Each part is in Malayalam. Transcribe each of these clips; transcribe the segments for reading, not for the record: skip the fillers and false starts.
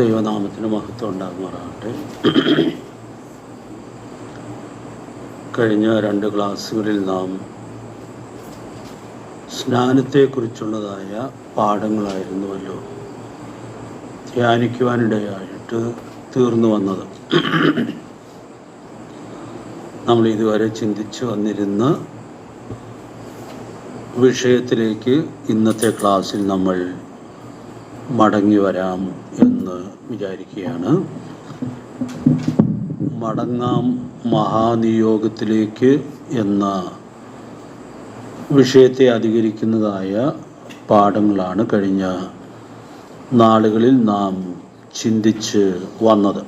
ദൈവനാമത്തിന് മഹത്വം ഉണ്ടാകുമാറാകട്ടെ. കഴിഞ്ഞ 2 ക്ലാസ്സുകളിൽ നാം സ്നാനത്തെക്കുറിച്ചുള്ളതായ പാഠങ്ങളായിരുന്നുവല്ലോ ധ്യാനിക്കുവാനിടയായിട്ട് തീർന്നു വന്നത്. നമ്മൾ ഇതുവരെ ചിന്തിച്ചു വന്നിരുന്ന വിഷയത്തിലേക്ക് ഇന്നത്തെ ക്ലാസ്സിൽ നമ്മൾ മടങ്ങി വരാം എന്ന് വിചാരിക്കുകയാണ്. മടങ്ങാം മഹാനിയോഗത്തിലേക്ക് എന്ന വിഷയത്തെ അധികരിക്കുന്നതായ പാഠങ്ങളാണ് കഴിഞ്ഞ നാളുകളിൽ നാം ചിന്തിച്ച് വന്നത്.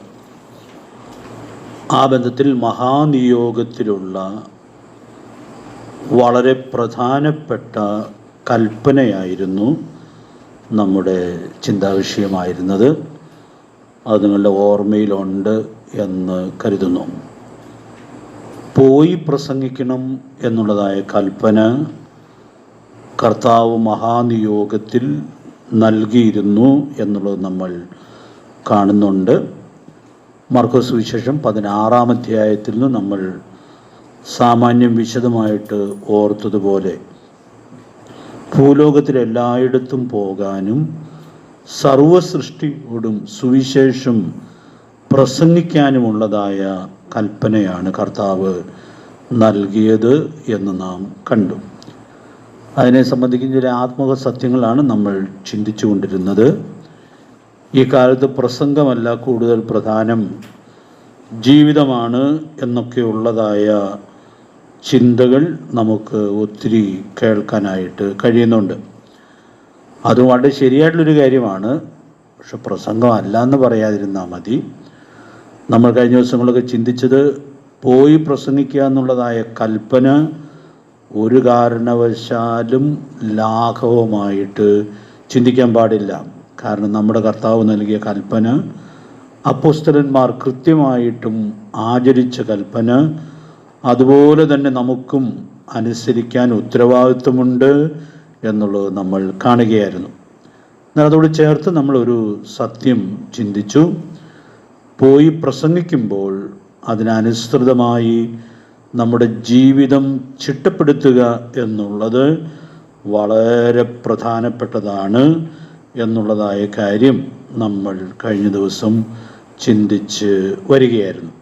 ആ ബന്ധത്തിൽ മഹാനിയോഗത്തിലുള്ള വളരെ പ്രധാനപ്പെട്ട കൽപ്പനയായിരുന്നു നമ്മുടെ ചിന്താവിഷയമായിരുന്നത്. അത് നിങ്ങളുടെ ഓർമ്മയിലുണ്ട് എന്ന് കരുതുന്നു. പോയി പ്രസംഗിക്കണം എന്നുള്ളതായ കൽപ്പന കർത്താവ് മഹാനിയോഗത്തിൽ നൽകിയിരുന്നു എന്നുള്ളത് നമ്മൾ കാണുന്നുണ്ട്. മർക്കോസ് സുവിശേഷം 16-ാം അധ്യായത്തിൽ നിന്ന് നമ്മൾ സാമാന്യം വിശദമായിട്ട് ഓർത്തതുപോലെ ഭൂലോകത്തിലെല്ലായിടത്തും പോകാനും സർവസൃഷ്ടിയോടും സുവിശേഷം പ്രസംഗിക്കാനുമുള്ളതായ കൽപ്പനയാണ് കർത്താവ് നൽകിയത് എന്ന് നാം കണ്ടു. അതിനെ സംബന്ധിക്കുന്ന ചില ആത്മക സത്യങ്ങളാണ് നമ്മൾ ചിന്തിച്ചു കൊണ്ടിരുന്നത്. ഈ കാലത്ത് പ്രസംഗമല്ല കൂടുതൽ പ്രധാനം, ജീവിതമാണ് എന്നൊക്കെയുള്ളതായ ചിന്തകൾ നമുക്ക് ഒത്തിരി കേൾക്കാനായിട്ട് കഴിയുന്നുണ്ട്. അത് വളരെ ശരിയായിട്ടുള്ളൊരു കാര്യമാണ്. പക്ഷെ പ്രസംഗമല്ല എന്ന് പറയാതിരുന്നാൽ മതി. നമ്മൾ കഴിഞ്ഞ ദിവസങ്ങളൊക്കെ ചിന്തിച്ചത് പോയി പ്രസംഗിക്കുക എന്നുള്ളതായ കൽപ്പന ഒരു കാരണവശാലും ലാഘവമായിട്ട് ചിന്തിക്കാൻ പാടില്ല. കാരണം നമ്മുടെ കർത്താവ് നൽകിയ കൽപ്പന, അപ്പോസ്തലന്മാർ കൃത്യമായിട്ടും ആചരിച്ച കൽപ്പന, അതുപോലെ തന്നെ നമുക്കും അനുസരിക്കാൻ ഉത്തരവാദിത്വമുണ്ട് എന്നുള്ളത് നമ്മൾ കാണുകയായിരുന്നു. എന്നാൽ അതോട് ചേർത്ത് നമ്മളൊരു സത്യം ചിന്തിച്ചു. പോയി പ്രസംഗിക്കുമ്പോൾ അതിനനുസൃതമായി നമ്മുടെ ജീവിതം ചിട്ടപ്പെടുത്തുക എന്നുള്ളത് വളരെ പ്രധാനപ്പെട്ടതാണ് എന്നുള്ളതായ കാര്യം നമ്മൾ കഴിഞ്ഞ ദിവസം ചിന്തിച്ച് വരികയായിരുന്നു.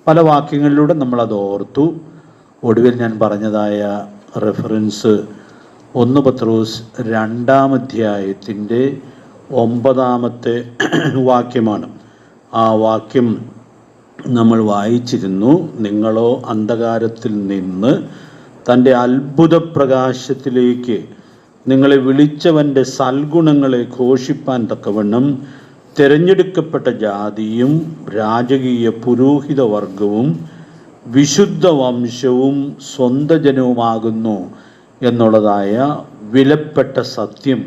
പല വാക്യങ്ങളിലൂടെ നമ്മളത് ഓർത്തു. ഒടുവിൽ ഞാൻ പറഞ്ഞതായ റെഫറൻസ് 1 പത്രോസ് 2-ാം അധ്യായത്തിൻ്റെ 9-ാമത്തെ വാക്യമാണ്. ആ വാക്യം നമ്മൾ വായിച്ചിരുന്നു. നിങ്ങളോ അന്ധകാരത്തിൽ നിന്ന് തൻ്റെ അത്ഭുത പ്രകാശത്തിലേക്ക് നിങ്ങളെ വിളിച്ചവൻ്റെ സൽഗുണങ്ങളെ ഘോഷിപ്പാൻ തക്കവണ്ണം തിരഞ്ഞെടുക്കപ്പെട്ട ജാതിയും രാജകീയ പുരോഹിത വർഗവും വിശുദ്ധ വംശവും സ്വന്ത ജനവുമാകുന്നു എന്നുള്ളതായ വിലപ്പെട്ട സത്യം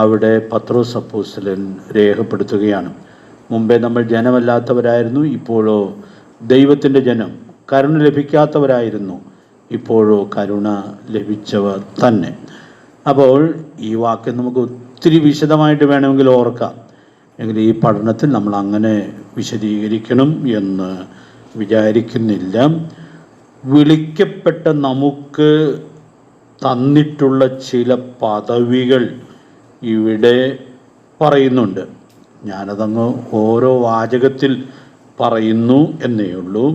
അവിടെ പത്രോസ് അപ്പോസ്തലൻ രേഖപ്പെടുത്തുകയാണ്. മുമ്പേ നമ്മൾ ജനമല്ലാത്തവരായിരുന്നു, ഇപ്പോഴോ ദൈവത്തിൻ്റെ ജനം. കരുണ ലഭിക്കാത്തവരായിരുന്നു, ഇപ്പോഴോ കരുണ ലഭിച്ചവർ തന്നെ. അപ്പോൾ ഈ വാക്യം നമുക്ക് ഒത്തിരി വിശദമായിട്ട് വേണമെങ്കിൽ ഓർക്കാം. എങ്കിൽ ഈ പഠനത്തിൽ നമ്മൾ അങ്ങനെ വിശദീകരിക്കണം എന്ന് വിചാരിക്കുന്നില്ല. വിളിക്കപ്പെട്ട നമുക്ക് തന്നിട്ടുള്ള ചില പദവികൾ ഇവിടെ പറയുന്നുണ്ട്. ഞാനതങ്ങ് ഓരോ വാചകത്തിൽ പറയുന്നു എന്നേ ഉള്ളൂ.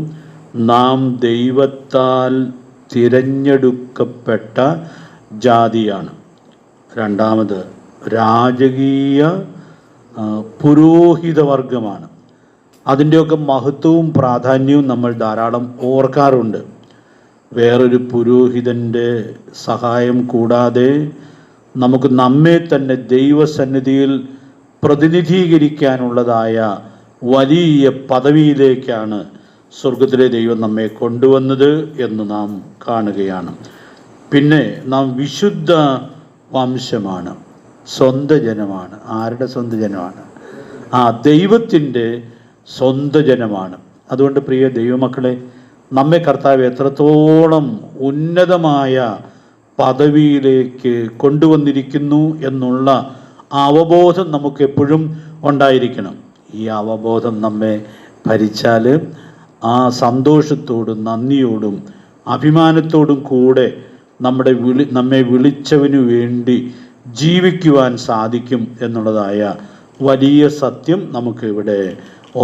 നാം ദൈവത്താൽ തിരഞ്ഞെടുക്കപ്പെട്ട ജാതിയാണ്. രണ്ടാമത് രാജകീയ പുരോഹിതവർഗമാണ്. അതിൻ്റെയൊക്കെ മഹത്വവും പ്രാധാന്യവും നമ്മൾ ധാരാളം ഓർക്കാറുണ്ട്. വേറൊരു പുരോഹിതൻ്റെ സഹായം കൂടാതെ നമുക്ക് നമ്മെ തന്നെ ദൈവസന്നിധിയിൽ പ്രതിനിധീകരിക്കാനുള്ളതായ വലിയ പദവിയിലേക്കാണ് സ്വർഗത്തിലെ ദൈവം നമ്മെ കൊണ്ടുവന്നത് എന്ന് നാം കാണുകയാണ്. പിന്നെ നാം വിശുദ്ധ വംശമാണ്, സ്വന്തം ജനമാണ്. ആരുടെ സ്വന്തം ജനമാണ്? ദൈവത്തിൻ്റെ സ്വന്തം ജനമാണ്. അതുകൊണ്ട് പ്രിയ ദൈവമക്കളെ, നമ്മെ കർത്താവ് എത്രത്തോളം ഉന്നതമായ പദവിയിലേക്ക് കൊണ്ടുവന്നിരിക്കുന്നു എന്നുള്ള അവബോധം നമുക്കെപ്പോഴും ഉണ്ടായിരിക്കണം. ഈ അവബോധം നമ്മെ ഭരിച്ചാൽ ആ സന്തോഷത്തോടും നന്ദിയോടും അഭിമാനത്തോടും കൂടെ നമ്മെ വിളിച്ചവനു വേണ്ടി ജീവിക്കുവാൻ സാധിക്കും എന്നുള്ളതായ വലിയ സത്യം നമുക്ക് ഇവിടെ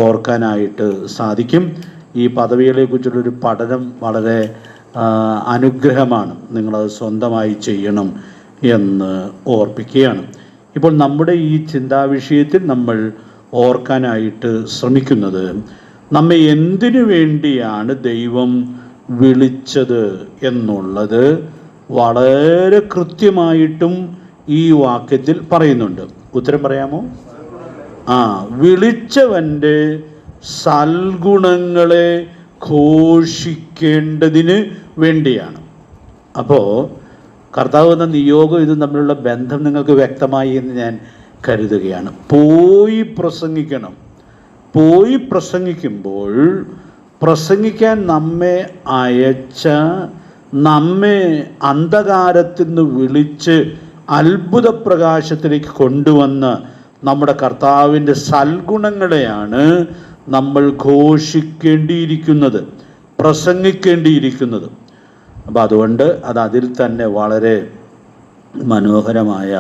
ഓർക്കാനായിട്ട് സാധിക്കും. ഈ പദവികളെക്കുറിച്ചുള്ളൊരു പഠനം വളരെ അനുഗ്രഹമാണ്. നിങ്ങളത് സ്വന്തമായി ചെയ്യണം എന്ന് ഓർപ്പിക്കുകയാണ്. ഇപ്പോൾ നമ്മുടെ ഈ ചിന്താവിഷയത്തിൽ നമ്മൾ ഓർക്കാനായിട്ട് ശ്രമിക്കുന്നത്, നമ്മെ എന്തിനു വേണ്ടിയാണ് ദൈവം വിളിച്ചത് എന്നുള്ളത് വളരെ കൃത്യമായിട്ടും ഈ വാക്യത്തിൽ പറയുന്നുണ്ട്. ഉത്തരം പറയാമോ? വിളിച്ചവൻ്റെ സൽഗുണങ്ങളെ ഘോഷിക്കേണ്ടതിന് വേണ്ടിയാണ്. അപ്പോൾ കർത്താവ് എന്ന നിയോഗം ഇതും തമ്മിലുള്ള ബന്ധം നിങ്ങൾക്ക് വ്യക്തമായി എന്ന് ഞാൻ കരുതുകയാണ്. പോയി പ്രസംഗിക്കണം. പോയി പ്രസംഗിക്കുമ്പോൾ പ്രസംഗിക്കാൻ നമ്മെ അയച്ച, നമ്മെ അന്ധകാരത്തിൽ നിന്ന് വിളിച്ച് അത്ഭുത പ്രകാശത്തിലേക്ക് കൊണ്ടുവന്ന നമ്മുടെ കർത്താവിൻ്റെ സൽഗുണങ്ങളെയാണ് നമ്മൾ ഘോഷിക്കേണ്ടിയിരിക്കുന്നത്, പ്രസംഗിക്കേണ്ടിയിരിക്കുന്നത്. അപ്പം അതുകൊണ്ട് അതിൽ തന്നെ വളരെ മനോഹരമായ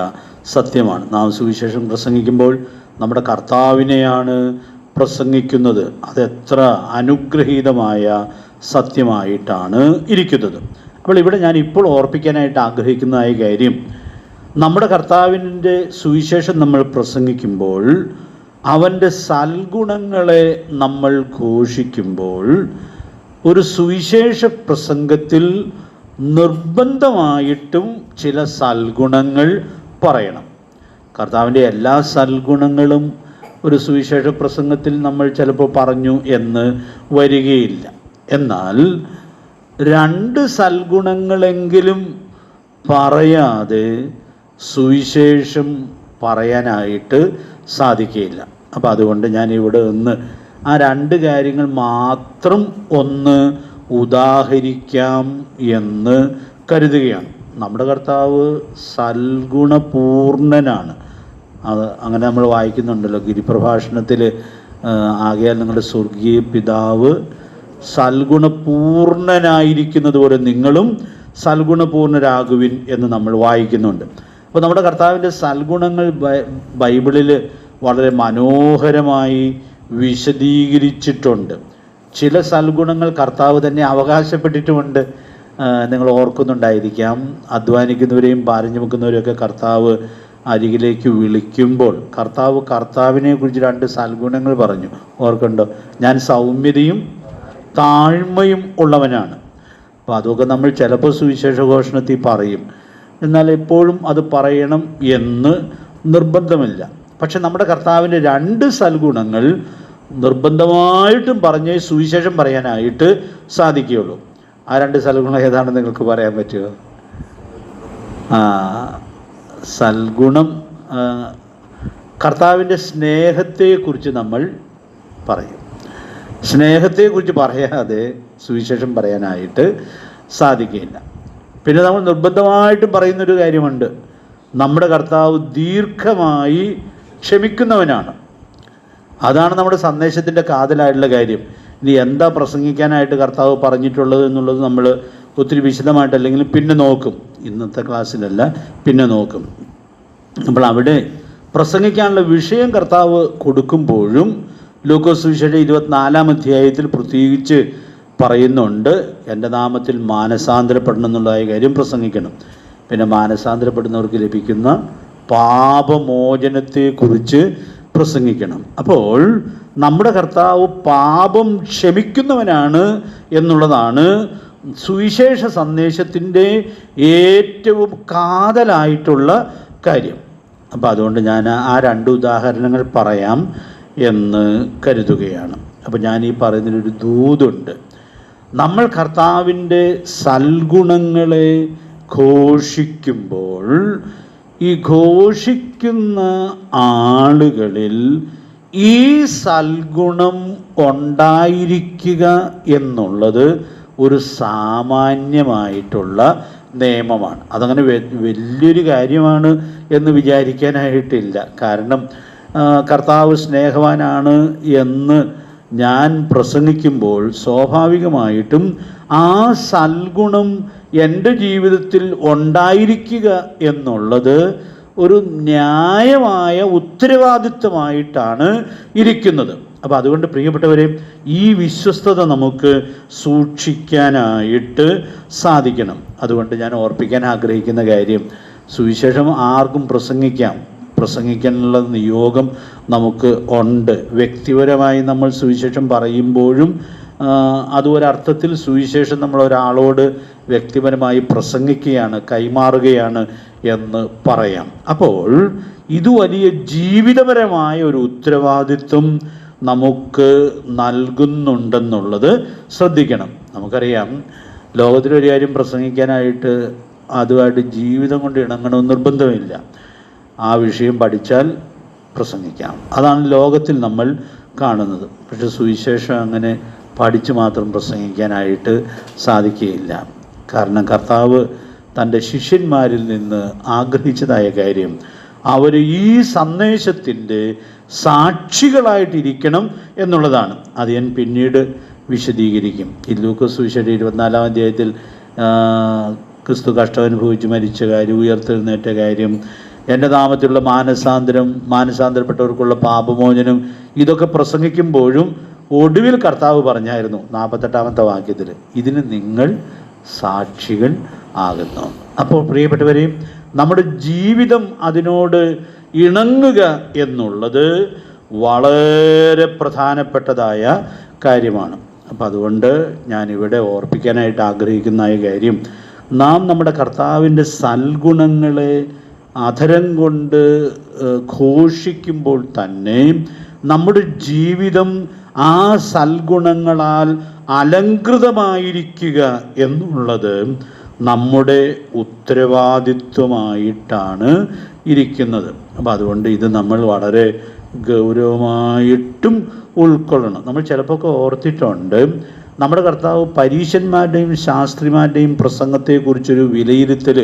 സത്യമാണ്. നാം സുവിശേഷം പ്രസംഗിക്കുമ്പോൾ നമ്മുടെ കർത്താവിനെയാണ് പ്രസംഗിക്കുന്നത്. അതെത്ര അനുഗ്രഹീതമായ സത്യമായിട്ടാണ് ഇരിക്കുന്നത്. അപ്പോൾ ഇവിടെ ഞാൻ ഇപ്പോൾ ഓർപ്പിക്കാനായിട്ട് ആഗ്രഹിക്കുന്നതായ കാര്യം, നമ്മുടെ കർത്താവിൻ്റെ സുവിശേഷം നമ്മൾ പ്രസംഗിക്കുമ്പോൾ അവൻ്റെ സൽഗുണങ്ങളെ നമ്മൾ ഘോഷിക്കുമ്പോൾ ഒരു സുവിശേഷ പ്രസംഗത്തിൽ നിർബന്ധമായിട്ടും ചില സൽഗുണങ്ങൾ പറയണം. കർത്താവിൻ്റെ എല്ലാ സൽഗുണങ്ങളും ഒരു സുവിശേഷ പ്രസംഗത്തിൽ നമ്മൾ ചിലപ്പോൾ പറഞ്ഞു എന്ന് വരികയില്ല. എന്നാൽ 2 സൽഗുണങ്ങളെങ്കിലും പറയാതെ സുവിശേഷം പറയാനായിട്ട് സാധിക്കുകയില്ല. അപ്പോൾ അതുകൊണ്ട് ഞാൻ ഇവിടെ ഒന്ന് ആ 2 കാര്യങ്ങൾ മാത്രം ഒന്ന് ഉദാഹരിക്കാം എന്ന് കരുതുകയാണ്. നമ്മുടെ കർത്താവ് സൽഗുണപൂർണനാണ്. അങ്ങനെ നമ്മൾ വായിക്കുന്നുണ്ടല്ലോ ഗിരിപ്രഭാഷണത്തിൽ, ആകയാൽ നിങ്ങളുടെ സ്വർഗീയ പിതാവ് സൽഗുണപൂർണനായിരിക്കുന്നത് പോലെ നിങ്ങളും സൽഗുണപൂർണരാകുവിൻ എന്ന് നമ്മൾ വായിക്കുന്നുണ്ട്. അപ്പോൾ നമ്മുടെ കർത്താവിൻ്റെ സൽഗുണങ്ങൾ ബൈബിളിൽ വളരെ മനോഹരമായി വിശദീകരിച്ചിട്ടുണ്ട്. ചില സൽഗുണങ്ങൾ കർത്താവ് തന്നെ അവകാശപ്പെട്ടിട്ടുമുണ്ട്. നിങ്ങൾ ഓർക്കുന്നുണ്ടായിരിക്കാം, അധ്വാനിക്കുന്നവരെയും ഭാരം ചുമക്കുന്നവരെയൊക്കെ കർത്താവ് അരികിലേക്ക് വിളിക്കുമ്പോൾ കർത്താവിനെ കുറിച്ച് 2 സൽഗുണങ്ങൾ പറഞ്ഞു. ഓർക്കുന്നുണ്ടോ? ഞാൻ സൗമ്യതയും താഴ്മയും ഉള്ളവനാണ്. അപ്പോൾ അതൊക്കെ നമ്മൾ ചിലപ്പോൾ സുവിശേഷ ഘോഷണത്തിൽ പറയും, എന്നാൽ എപ്പോഴും അത് പറയണം എന്ന് നിർബന്ധമില്ല. പക്ഷെ നമ്മുടെ കർത്താവിൻ്റെ 2 സൽഗുണങ്ങൾ നിർബന്ധമായിട്ടും പറഞ്ഞ് സുവിശേഷം പറയാനായിട്ട് സാധിക്കുകയുള്ളൂ. ആ 2 സൽഗുണം ഏതാണെന്ന് നിങ്ങൾക്ക് പറയാൻ പറ്റുമോ? സൽഗുണം, കർത്താവിൻ്റെ സ്നേഹത്തെക്കുറിച്ച് നമ്മൾ പറയും. സ്നേഹത്തെക്കുറിച്ച് പറയാതെ സുവിശേഷം പറയാനായിട്ട് സാധിക്കുകയില്ല. പിന്നെ നമ്മൾ നിർബന്ധമായിട്ടും പറയുന്നൊരു കാര്യമുണ്ട്, നമ്മുടെ കർത്താവ് ദീർഘമായി ക്ഷമിക്കുന്നവനാണ്. അതാണ് നമ്മുടെ സന്ദേശത്തിൻ്റെ കാതലായിട്ടുള്ള കാര്യം. ഇനി എന്താ പ്രസംഗിക്കാനായിട്ട് കർത്താവ് പറഞ്ഞിട്ടുള്ളത് എന്നുള്ളത് നമ്മൾ ഒത്തിരി വിശദമായിട്ട് അല്ലെങ്കിൽ പിന്നെ നോക്കും. ഇന്നത്തെ ക്ലാസ്സിലല്ല, പിന്നെ നോക്കും. അപ്പോൾ അവിടെ പ്രസംഗിക്കാനുള്ള വിഷയം കർത്താവ് കൊടുക്കുമ്പോഴും ലൂക്കോസ് സുവിശേഷം 24-ാം അധ്യായത്തിൽ പ്രത്യേകിച്ച് പറയുന്നുണ്ട്, എൻ്റെ നാമത്തിൽ മാനസാന്തരപ്പെടണം എന്നുള്ളതായ കാര്യം പ്രസംഗിക്കണം. പിന്നെ മാനസാന്തരപ്പെടുന്നവർക്ക് ലഭിക്കുന്ന പാപമോചനത്തെക്കുറിച്ച് പ്രസംഗിക്കണം. അപ്പോൾ നമ്മുടെ കർത്താവ് പാപം ക്ഷമിക്കുന്നവനാണ് എന്നുള്ളതാണ് സുവിശേഷ സന്ദേശത്തിൻ്റെ ഏറ്റവും കാതലായിട്ടുള്ള കാര്യം. അപ്പോൾ അതുകൊണ്ട് ഞാൻ ആ 2 ഉദാഹരണങ്ങൾ പറയാം എന്ന് കരുതുകയാണ്. അപ്പോൾ ഞാൻ ഈ പറയുന്നതിലൊരു ദൂതുണ്ട്. നമ്മൾ കർത്താവിൻ്റെ സൽഗുണങ്ങളെ ഘോഷിക്കുമ്പോൾ ഈ ഘോഷിക്കുന്ന ആളുകളിൽ ഈ സൽഗുണം ഉണ്ടായിരിക്കുക എന്നുള്ളത് ഒരു സാമാന്യമായിട്ടുള്ള നിയമമാണ്. അതങ്ങനെ വലിയൊരു കാര്യമാണ് എന്ന് വിചാരിക്കാനായിട്ടില്ല. കാരണം കർത്താവ് സ്നേഹവാനാണ് എന്ന് ഞാൻ പ്രസംഗിക്കുമ്പോൾ സ്വാഭാവികമായിട്ടും ആ സൽഗുണം എൻ്റെ ജീവിതത്തിൽ ഉണ്ടായിരിക്കുക എന്നുള്ളത് ഒരു ന്യായമായ ഉത്തരവാദിത്വമായിട്ടാണ് ഇരിക്കുന്നത്. അപ്പോൾ അതുകൊണ്ട് പ്രിയപ്പെട്ടവരെ, ഈ വിശ്വസ്തത നമുക്ക് സൂക്ഷിക്കാനായിട്ട് സാധിക്കണം. അതുകൊണ്ട് ഞാൻ ഓർപ്പിക്കാൻ ആഗ്രഹിക്കുന്ന കാര്യം, സുവിശേഷം ആർക്കും പ്രസംഗിക്കാനുള്ള നിയോഗം നമുക്ക് ഉണ്ട്. വ്യക്തിപരമായി നമ്മൾ സുവിശേഷം പറയുമ്പോഴും അത് ഒരർത്ഥത്തിൽ സുവിശേഷം നമ്മൾ ഒരാളോട് വ്യക്തിപരമായി പ്രസംഗിക്കുകയാണ്, കൈമാറുകയാണ് എന്ന് പറയാം. അപ്പോൾ ഇത് വലിയ ജീവിതപരമായ ഒരു ഉത്തരവാദിത്വം നമുക്ക് നൽകുന്നുണ്ടെന്നുള്ളത് ശ്രദ്ധിക്കണം. നമുക്കറിയാം, ലോകത്തിലൊരു കാര്യം പ്രസംഗിക്കാനായിട്ട് അതുമായിട്ട് ജീവിതം കൊണ്ട് ഇണങ്ങണമെന്ന് നിർബന്ധമില്ല. ആ വിഷയം പഠിച്ചാൽ പ്രസംഗിക്കാം, അതാണ് ലോകത്തിൽ നമ്മൾ കാണുന്നത്. പക്ഷെ സുവിശേഷം അങ്ങനെ പഠിച്ചു മാത്രം പ്രസംഗിക്കാനായിട്ട് സാധിക്കുകയില്ല. കാരണം കർത്താവ് തൻ്റെ ശിഷ്യന്മാരിൽ നിന്ന് ആഗ്രഹിച്ചതായ കാര്യം, അവർ ഈ സന്ദേശത്തിൻ്റെ സാക്ഷികളായിട്ടിരിക്കണം എന്നുള്ളതാണ്. അത് ഞാൻ പിന്നീട് വിശദീകരിക്കും. ഈ ലൂക്കോസ് സുവിശേഷം 24-ാം അധ്യായത്തിൽ ക്രിസ്തു കഷ്ടമനുഭവിച്ച് മരിച്ച കാര്യം, ഉയർത്തെഴുന്നേറ്റ കാര്യം, എൻ്റെ നാമത്തിലുള്ള മാനസാന്തരപ്പെട്ടവർക്കുള്ള പാപമോചനം, ഇതൊക്കെ പ്രസംഗിക്കുമ്പോഴും ഒടുവിൽ കർത്താവ് പറഞ്ഞായിരുന്നു 48-ാമത്തെ വാക്യത്തിൽ, ഇതിന് നിങ്ങൾ സാക്ഷികൾ ആകുന്നു. അപ്പോൾ പ്രിയപ്പെട്ടവരെയും, നമ്മുടെ ജീവിതം അതിനോട് ഇണങ്ങുക എന്നുള്ളത് വളരെ പ്രധാനപ്പെട്ടതായ കാര്യമാണ്. അപ്പം അതുകൊണ്ട് ഞാനിവിടെ ഓർപ്പിക്കാനായിട്ട് ആഗ്രഹിക്കുന്ന കാര്യം, നാം നമ്മുടെ കർത്താവിൻ്റെ സൽഗുണങ്ങളെ അധരം കൊണ്ട് ഘോഷിക്കുമ്പോൾ തന്നെ നമ്മുടെ ജീവിതം ആ സൽഗുണങ്ങളാൽ അലങ്കൃതമായിരിക്കുക എന്നുള്ളത് നമ്മുടെ ഉത്തരവാദിത്വമായിട്ടാണ് ഇരിക്കുന്നത്. അപ്പം അതുകൊണ്ട് ഇത് നമ്മൾ വളരെ ഗൗരവമായിട്ടും ഉൾക്കൊള്ളണം. നമ്മൾ ചിലപ്പോൾ ഓർത്തിട്ടുണ്ട്, നമ്മുടെ കർത്താവ് പരീശന്മാരുടെയും ശാസ്ത്രിമാരുടെയും പ്രസംഗത്തെക്കുറിച്ചൊരു വിലയിരുത്തൽ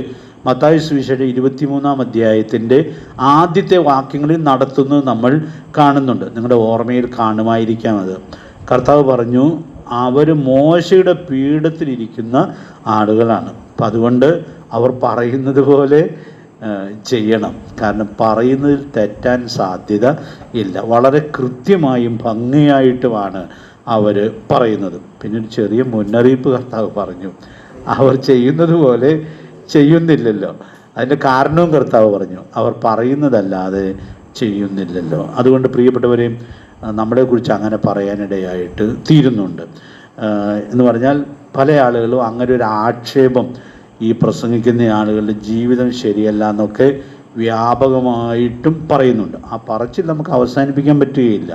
മത്തായി സുവിശേഷം 23-ാം അധ്യായത്തിൻ്റെ ആദ്യത്തെ വാക്യങ്ങളിൽ നടത്തുന്നത് നമ്മൾ കാണുന്നുണ്ട്. നിങ്ങളുടെ ഓർമ്മയിൽ കാണുമായിരിക്കാം. അത് കർത്താവ് പറഞ്ഞു, അവർ മോശയുടെ പീഠത്തിലിരിക്കുന്ന ആളുകളാണ്. അപ്പം അതുകൊണ്ട് അവർ പറയുന്നത് പോലെ ചെയ്യണം. കാരണം പറയുന്നതിൽ തെറ്റാൻ സാധ്യത ഇല്ല. വളരെ കൃത്യമായും ഭംഗിയായിട്ടുമാണ് അവർ പറയുന്നത്. പിന്നെ ഒരു ചെറിയ മുന്നറിയിപ്പ് കർത്താവ് പറഞ്ഞു, അവർ ചെയ്യുന്നത് പോലെ ചെയ്യുന്നില്ലല്ലോ. അതിൻ്റെ കാരണവും കർത്താവ് പറഞ്ഞു, അവർ പറയുന്നതല്ലാതെ ചെയ്യുന്നില്ലല്ലോ. അതുകൊണ്ട് പ്രിയപ്പെട്ടവരെയും, നമ്മളെക്കുറിച്ച് അങ്ങനെ പറയാനിടയായിട്ട് തീരുന്നുണ്ട്. എന്ന് പറഞ്ഞാൽ പല ആളുകളും അങ്ങനെ ഒരു ആക്ഷേപം ഈ പ്രസംഗിക്കുന്ന ആളുകളുടെ ജീവിതം ശരിയല്ല എന്നൊക്കെ വ്യാപകമായിട്ടും പറയുന്നുണ്ട്. ആ പറച്ചിൽ നമുക്ക് അവസാനിപ്പിക്കാൻ പറ്റുകയില്ല.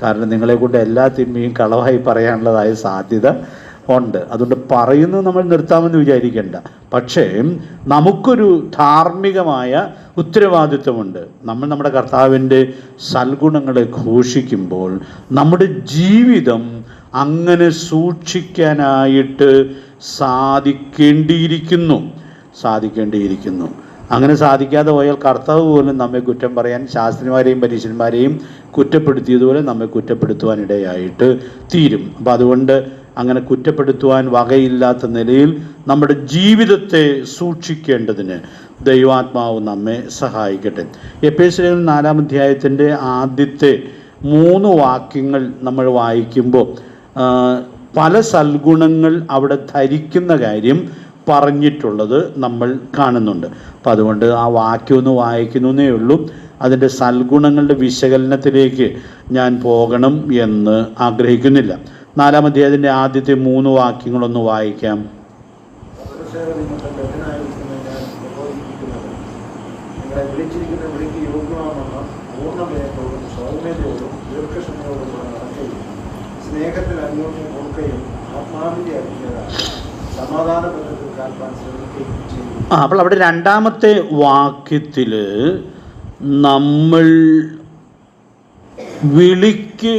കാരണം നിങ്ങളെക്കൊണ്ട് എല്ലാ തിന്മയും കളവായി പറയാനുള്ളതായ സാധ്യത ഉണ്ട്. അതുകൊണ്ട് പറയുന്നത് നമ്മൾ നിർത്താമെന്ന് വിചാരിക്കേണ്ട. പക്ഷേ നമുക്കൊരു ധാർമ്മികമായ ഉത്തരവാദിത്വമുണ്ട്. നമ്മൾ നമ്മുടെ കർത്താവിൻ്റെ സൽഗുണങ്ങളെ ഘോഷിക്കുമ്പോൾ നമ്മുടെ ജീവിതം അങ്ങനെ സൂക്ഷിക്കാനായിട്ട് സാധിക്കേണ്ടിയിരിക്കുന്നു. അങ്ങനെ സാധിക്കാതെ പോയാൽ കർത്താവ് പോലും നമ്മെ കുറ്റം പറയാൻ, ശാസ്ത്രിമാരെയും പരീശന്മാരെയും കുറ്റപ്പെടുത്തിയതുപോലെ നമ്മെ കുറ്റപ്പെടുത്തുവാനിടയായിട്ട് തീരും. അപ്പം അതുകൊണ്ട് അങ്ങനെ കുറ്റപ്പെടുത്തുവാൻ വകയില്ലാത്ത നിലയിൽ നമ്മുടെ ജീവിതത്തെ സൂക്ഷിക്കേണ്ടതിന് ദൈവാത്മാവ് നമ്മെ സഹായിക്കട്ടെ. എഫേസ്യർ 4-ാം അധ്യായത്തിൻ്റെ ആദ്യത്തെ 3 വാക്യങ്ങൾ നമ്മൾ വായിക്കുമ്പോൾ പല സൽഗുണങ്ങൾ അവിടെ ധരിക്കുന്ന കാര്യം പറഞ്ഞിട്ടുള്ളത് നമ്മൾ കാണുന്നുണ്ട്. അപ്പം അതുകൊണ്ട് ആ വാക്യം ഒന്ന് വായിക്കുന്നേ ഉള്ളൂ. അതിൻ്റെ സൽഗുണങ്ങളുടെ വിശകലനത്തിലേക്ക് ഞാൻ പോകണം എന്ന് ആഗ്രഹിക്കുന്നില്ല. 4-ാം അധ്യായത്തിൻ്റെ ആദ്യത്തെ 3 വാക്യങ്ങളൊന്ന് വായിക്കാം. അപ്പോൾ അവിടെ 2-ാമത്തെ വാക്യത്തിൽ നമ്മൾ വിളിക്ക്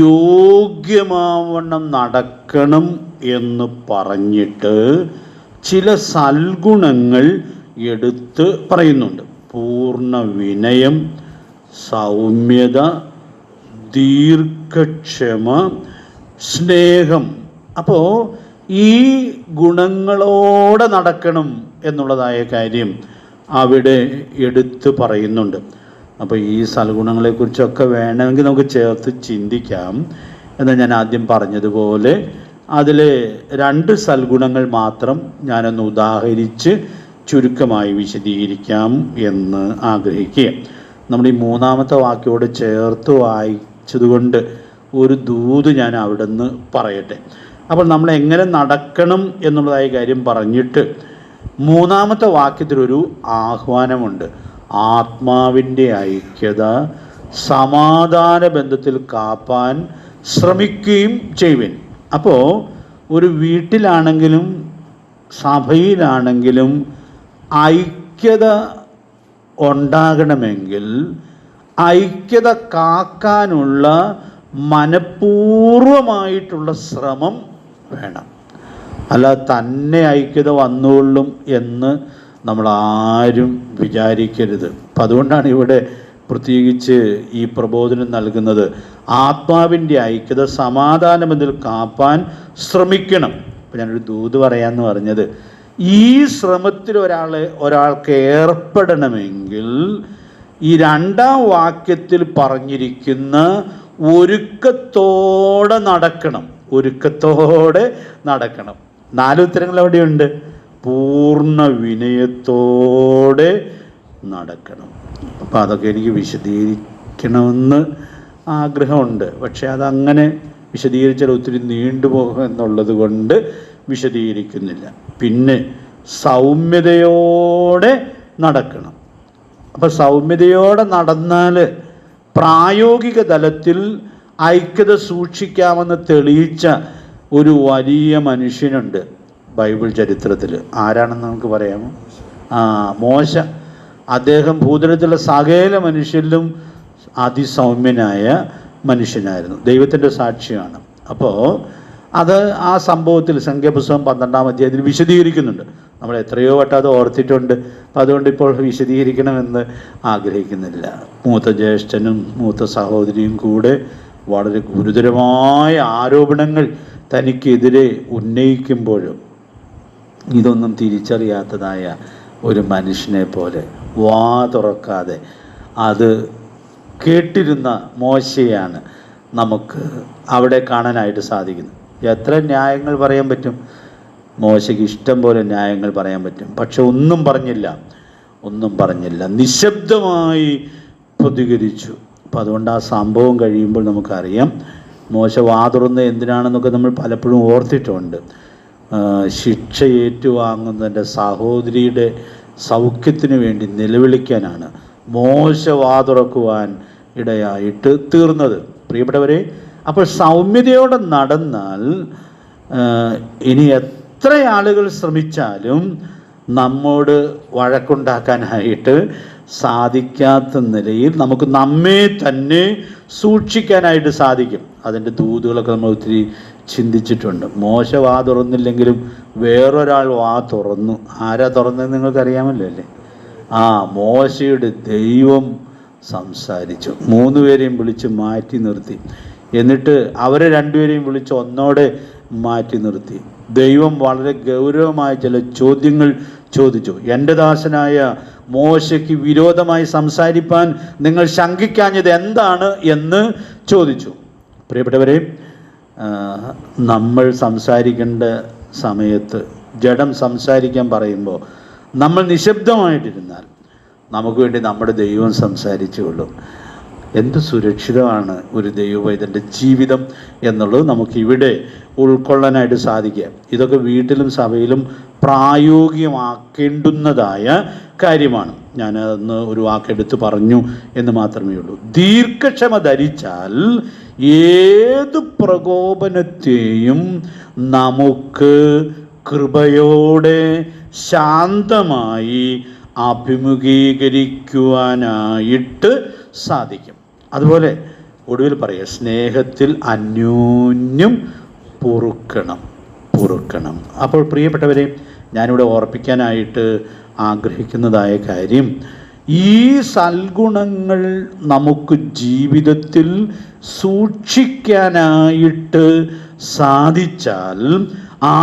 യോഗ്യമാവണ്ണം നടക്കണം എന്ന് പറഞ്ഞിട്ട് ചില സൽഗുണങ്ങൾ എടുത്ത് പറയുന്നുണ്ട്. പൂർണ്ണ വിനയം, സൗമ്യത, ദീർഘക്ഷമ, സ്നേഹം. അപ്പോൾ ഈ ഗുണങ്ങളോടെ നടക്കണം എന്നുള്ളതായ കാര്യം അവിടെ എടുത്തു പറയുന്നുണ്ട്. അപ്പോൾ ഈ സൽഗുണങ്ങളെക്കുറിച്ചൊക്കെ വേണമെങ്കിൽ നമുക്ക് ചേർത്ത് ചിന്തിക്കാം. എന്നാൽ ഞാൻ ആദ്യം പറഞ്ഞതുപോലെ അതിൽ 2 സൽഗുണങ്ങൾ മാത്രം ഞാനൊന്ന് ഉദാഹരിച്ച് ചുരുക്കമായി വിശദീകരിക്കാം എന്ന് ആഗ്രഹിക്കുക. നമ്മൾ ഈ 3-ാമത്തെ വാക്യോട് ചേർത്ത് വായിച്ചതുകൊണ്ട് ഒരു ദൂത് ഞാൻ അവിടെ നിന്ന് പറയട്ടെ. അപ്പോൾ നമ്മൾ എങ്ങനെ നടക്കണം എന്നുള്ളതായ കാര്യം പറഞ്ഞിട്ട് 3-ാമത്തെ വാക്യത്തിലൊരു ആഹ്വാനമുണ്ട്. ആത്മാവിൻ്റെ ഐക്യത സമാധാന ബന്ധത്തിൽ കാപ്പാൻ ശ്രമിക്കുകയും ചെയ്യുവിൻ. അപ്പോൾ ഒരു വീട്ടിലാണെങ്കിലും സഭയിലാണെങ്കിലും ഐക്യത ഉണ്ടാകണമെങ്കിൽ ഐക്യത കാക്കാനുള്ള മനഃപൂർവമായിട്ടുള്ള ശ്രമം വേണം. അല്ല തന്നെ ഐക്യത വന്നുകൊള്ളും എന്ന് നമ്മൾ ആരും വിചാരിക്കരുത്. അപ്പം അതുകൊണ്ടാണ് ഇവിടെ പ്രത്യേകിച്ച് ഈ പ്രബോധനം നൽകുന്നത്. ആത്മാവിൻ്റെ ഐക്യത സമാധാനമെന്നിൽ കാപ്പാൻ ശ്രമിക്കണം. അപ്പം ഞാനൊരു ദൂത് പറയാമെന്ന് പറഞ്ഞത്, ഈ ശ്രമത്തിൽ ഒരാൾക്ക് ഏർപ്പെടണമെങ്കിൽ ഈ 2-ാം വാക്യത്തിൽ പറഞ്ഞിരിക്കുന്ന ഒരുക്കത്തോടെ നടക്കണം. 4 ഉത്തരങ്ങൾ അവിടെയുണ്ട്. പൂർണ്ണ വിനയത്തോടെ നടക്കണം. അപ്പോൾ അതൊക്കെ എനിക്ക് വിശദീകരിക്കണമെന്ന് ആഗ്രഹമുണ്ട്. പക്ഷേ അതങ്ങനെ വിശദീകരിച്ചാൽ ഒത്തിരി നീണ്ടുപോകും എന്നുള്ളത് കൊണ്ട് വിശദീകരിക്കുന്നില്ല. പിന്നെ സൗമ്യതയോടെ നടക്കണം. അപ്പോൾ സൗമ്യതയോടെ നടന്നാൽ പ്രായോഗിക തലത്തിൽ ഐക്യത സൂക്ഷിക്കാമെന്ന് തെളിയിച്ച ഒരു വലിയ മനുഷ്യനുണ്ട് ബൈബിൾ ചരിത്രത്തിൽ. ആരാണെന്ന് നമുക്ക് പറയാമോ? മോശ. അദ്ദേഹം ഭൂതലത്തിലുള്ള സകല മനുഷ്യരിലും അതിസൗമ്യനായ മനുഷ്യനായിരുന്നു. ദൈവത്തിൻ്റെ സാക്ഷിയാണ്. അപ്പോൾ അത് ആ സംഭവത്തിൽ സംഖ്യാപുസ്തകം 12-ാം അധ്യായത്തിൽ വിശദീകരിക്കുന്നുണ്ട്. നമ്മൾ എത്രയോ വട്ടം അത് ഓർത്തിട്ടുണ്ട്. അപ്പം അതുകൊണ്ട് ഇപ്പോൾ വിശദീകരിക്കണമെന്ന് ആഗ്രഹിക്കുന്നില്ല. മൂത്ത ജ്യേഷ്ഠനും മൂത്ത സഹോദരിയും കൂടെ വളരെ ഗുരുതരമായ ആരോപണങ്ങൾ തനിക്കെതിരെ ഉന്നയിക്കുമ്പോഴും ഇതൊന്നും തിരിച്ചറിയാത്തതായ ഒരു മനുഷ്യനെ പോലെ വാ തുറക്കാതെ അത് കേട്ടിരുന്ന മോശയാണ് നമുക്ക് അവിടെ കാണാനായിട്ട് സാധിക്കുന്നത്. എത്ര ന്യായങ്ങൾ പറയാൻ പറ്റും? മോശയ്ക്ക് ഇഷ്ടം പോലെ ന്യായങ്ങൾ പറയാൻ പറ്റും. പക്ഷെ ഒന്നും പറഞ്ഞില്ല, നിശബ്ദമായി പ്രതികരിച്ചു. അപ്പം അതുകൊണ്ട് ആ സംഭവം കഴിയുമ്പോൾ നമുക്കറിയാം മോശ വാ തുറന്ന് എന്തിനാണെന്നൊക്കെ നമ്മൾ പലപ്പോഴും ഓർത്തിട്ടുണ്ട്. ശിക്ഷ ഏറ്റുവാങ്ങുന്നതിൻ്റെ സഹോദരിയുടെ സൗഖ്യത്തിന് വേണ്ടി നിലവിളിക്കാനാണ് മോശ വാ തുറക്കുവാൻ ഇടയായിട്ട് തീർന്നത്. പ്രിയപ്പെട്ടവരെ, അപ്പോൾ സൗമ്യതയോടെ നടന്നാൽ ഇനി എത്ര ആളുകൾ ശ്രമിച്ചാലും നമ്മോട് വഴക്കുണ്ടാക്കാനായിട്ട് സാധിക്കാത്ത നിലയിൽ നമുക്ക് നമ്മെ തന്നെ സൂക്ഷിക്കാനായിട്ട് സാധിക്കും. അതിൻ്റെ ദൂതുകളൊക്കെ നമ്മൾ ഒത്തിരി ചിന്തിച്ചിട്ടുണ്ട്. മോശ വാ തുറന്നില്ലെങ്കിലും വേറൊരാൾ വാ തുറന്നു. ആരാ തുറന്നതെന്ന് നിങ്ങൾക്കറിയാമല്ലോ അല്ലേ? മോശയുടെ ദൈവം സംസാരിച്ചു. 3 പേരെയും വിളിച്ച് മാറ്റി നിർത്തി. എന്നിട്ട് അവരെ 2 പേരെയും വിളിച്ച് ഒന്നോടെ മാറ്റി നിർത്തി. ദൈവം വളരെ ഗൗരവമായ ചില ചോദ്യങ്ങൾ ചോദിച്ചു. എൻ്റെ ദാസനായ മോശയ്ക്ക് വിരോധമായി സംസാരിപ്പാൻ നിങ്ങൾ ശങ്കിക്കാഞ്ഞത് എന്താണ് എന്ന് ചോദിച്ചു. പ്രിയപ്പെട്ടവരെ, നമ്മൾ സംസാരിക്കേണ്ട സമയത്ത് ജഡം സംസാരിക്കാൻ പറയുമ്പോൾ നമ്മൾ നിശബ്ദമായിട്ടിരുന്നാൽ നമുക്ക് വേണ്ടി നമ്മുടെ ദൈവം സംസാരിച്ചുകൊള്ളും. എന്ത് സുരക്ഷിതമാണ് ഒരു ദൈവവൈതൻ്റെ ജീവിതം എന്നുള്ളത് നമുക്കിവിടെ ഉൾക്കൊള്ളാനായിട്ട് സാധിക്കുക. ഇതൊക്കെ വീട്ടിലും സഭയിലും പ്രായോഗികമാക്കേണ്ടുന്നതായ കാര്യമാണ്. ഞാനതൊന്ന് ഒരു വാക്കെടുത്ത് പറഞ്ഞു എന്ന് മാത്രമേ ഉള്ളൂ. ദീർഘക്ഷമ ധരിച്ചാൽ ഏത് പ്രകോപനത്തെയും നമുക്ക് കൃപയോടെ ശാന്തമായി അഭിമുഖീകരിക്കുവാനായിട്ട് സാധിക്കും. അതുപോലെ ഒടുവിൽ പറയുക, സ്നേഹത്തിൽ അന്യോന്യം പൊറുക്കണം. അപ്പോൾ പ്രിയപ്പെട്ടവരെ, ഞാനിവിടെ ഓർപ്പിക്കാനായിട്ട് ആഗ്രഹിക്കുന്നതായ കാര്യം, ഈ സൽഗുണങ്ങൾ നമുക്ക് ജീവിതത്തിൽ സൂക്ഷിക്കാനായിട്ട് സാധിച്ചാൽ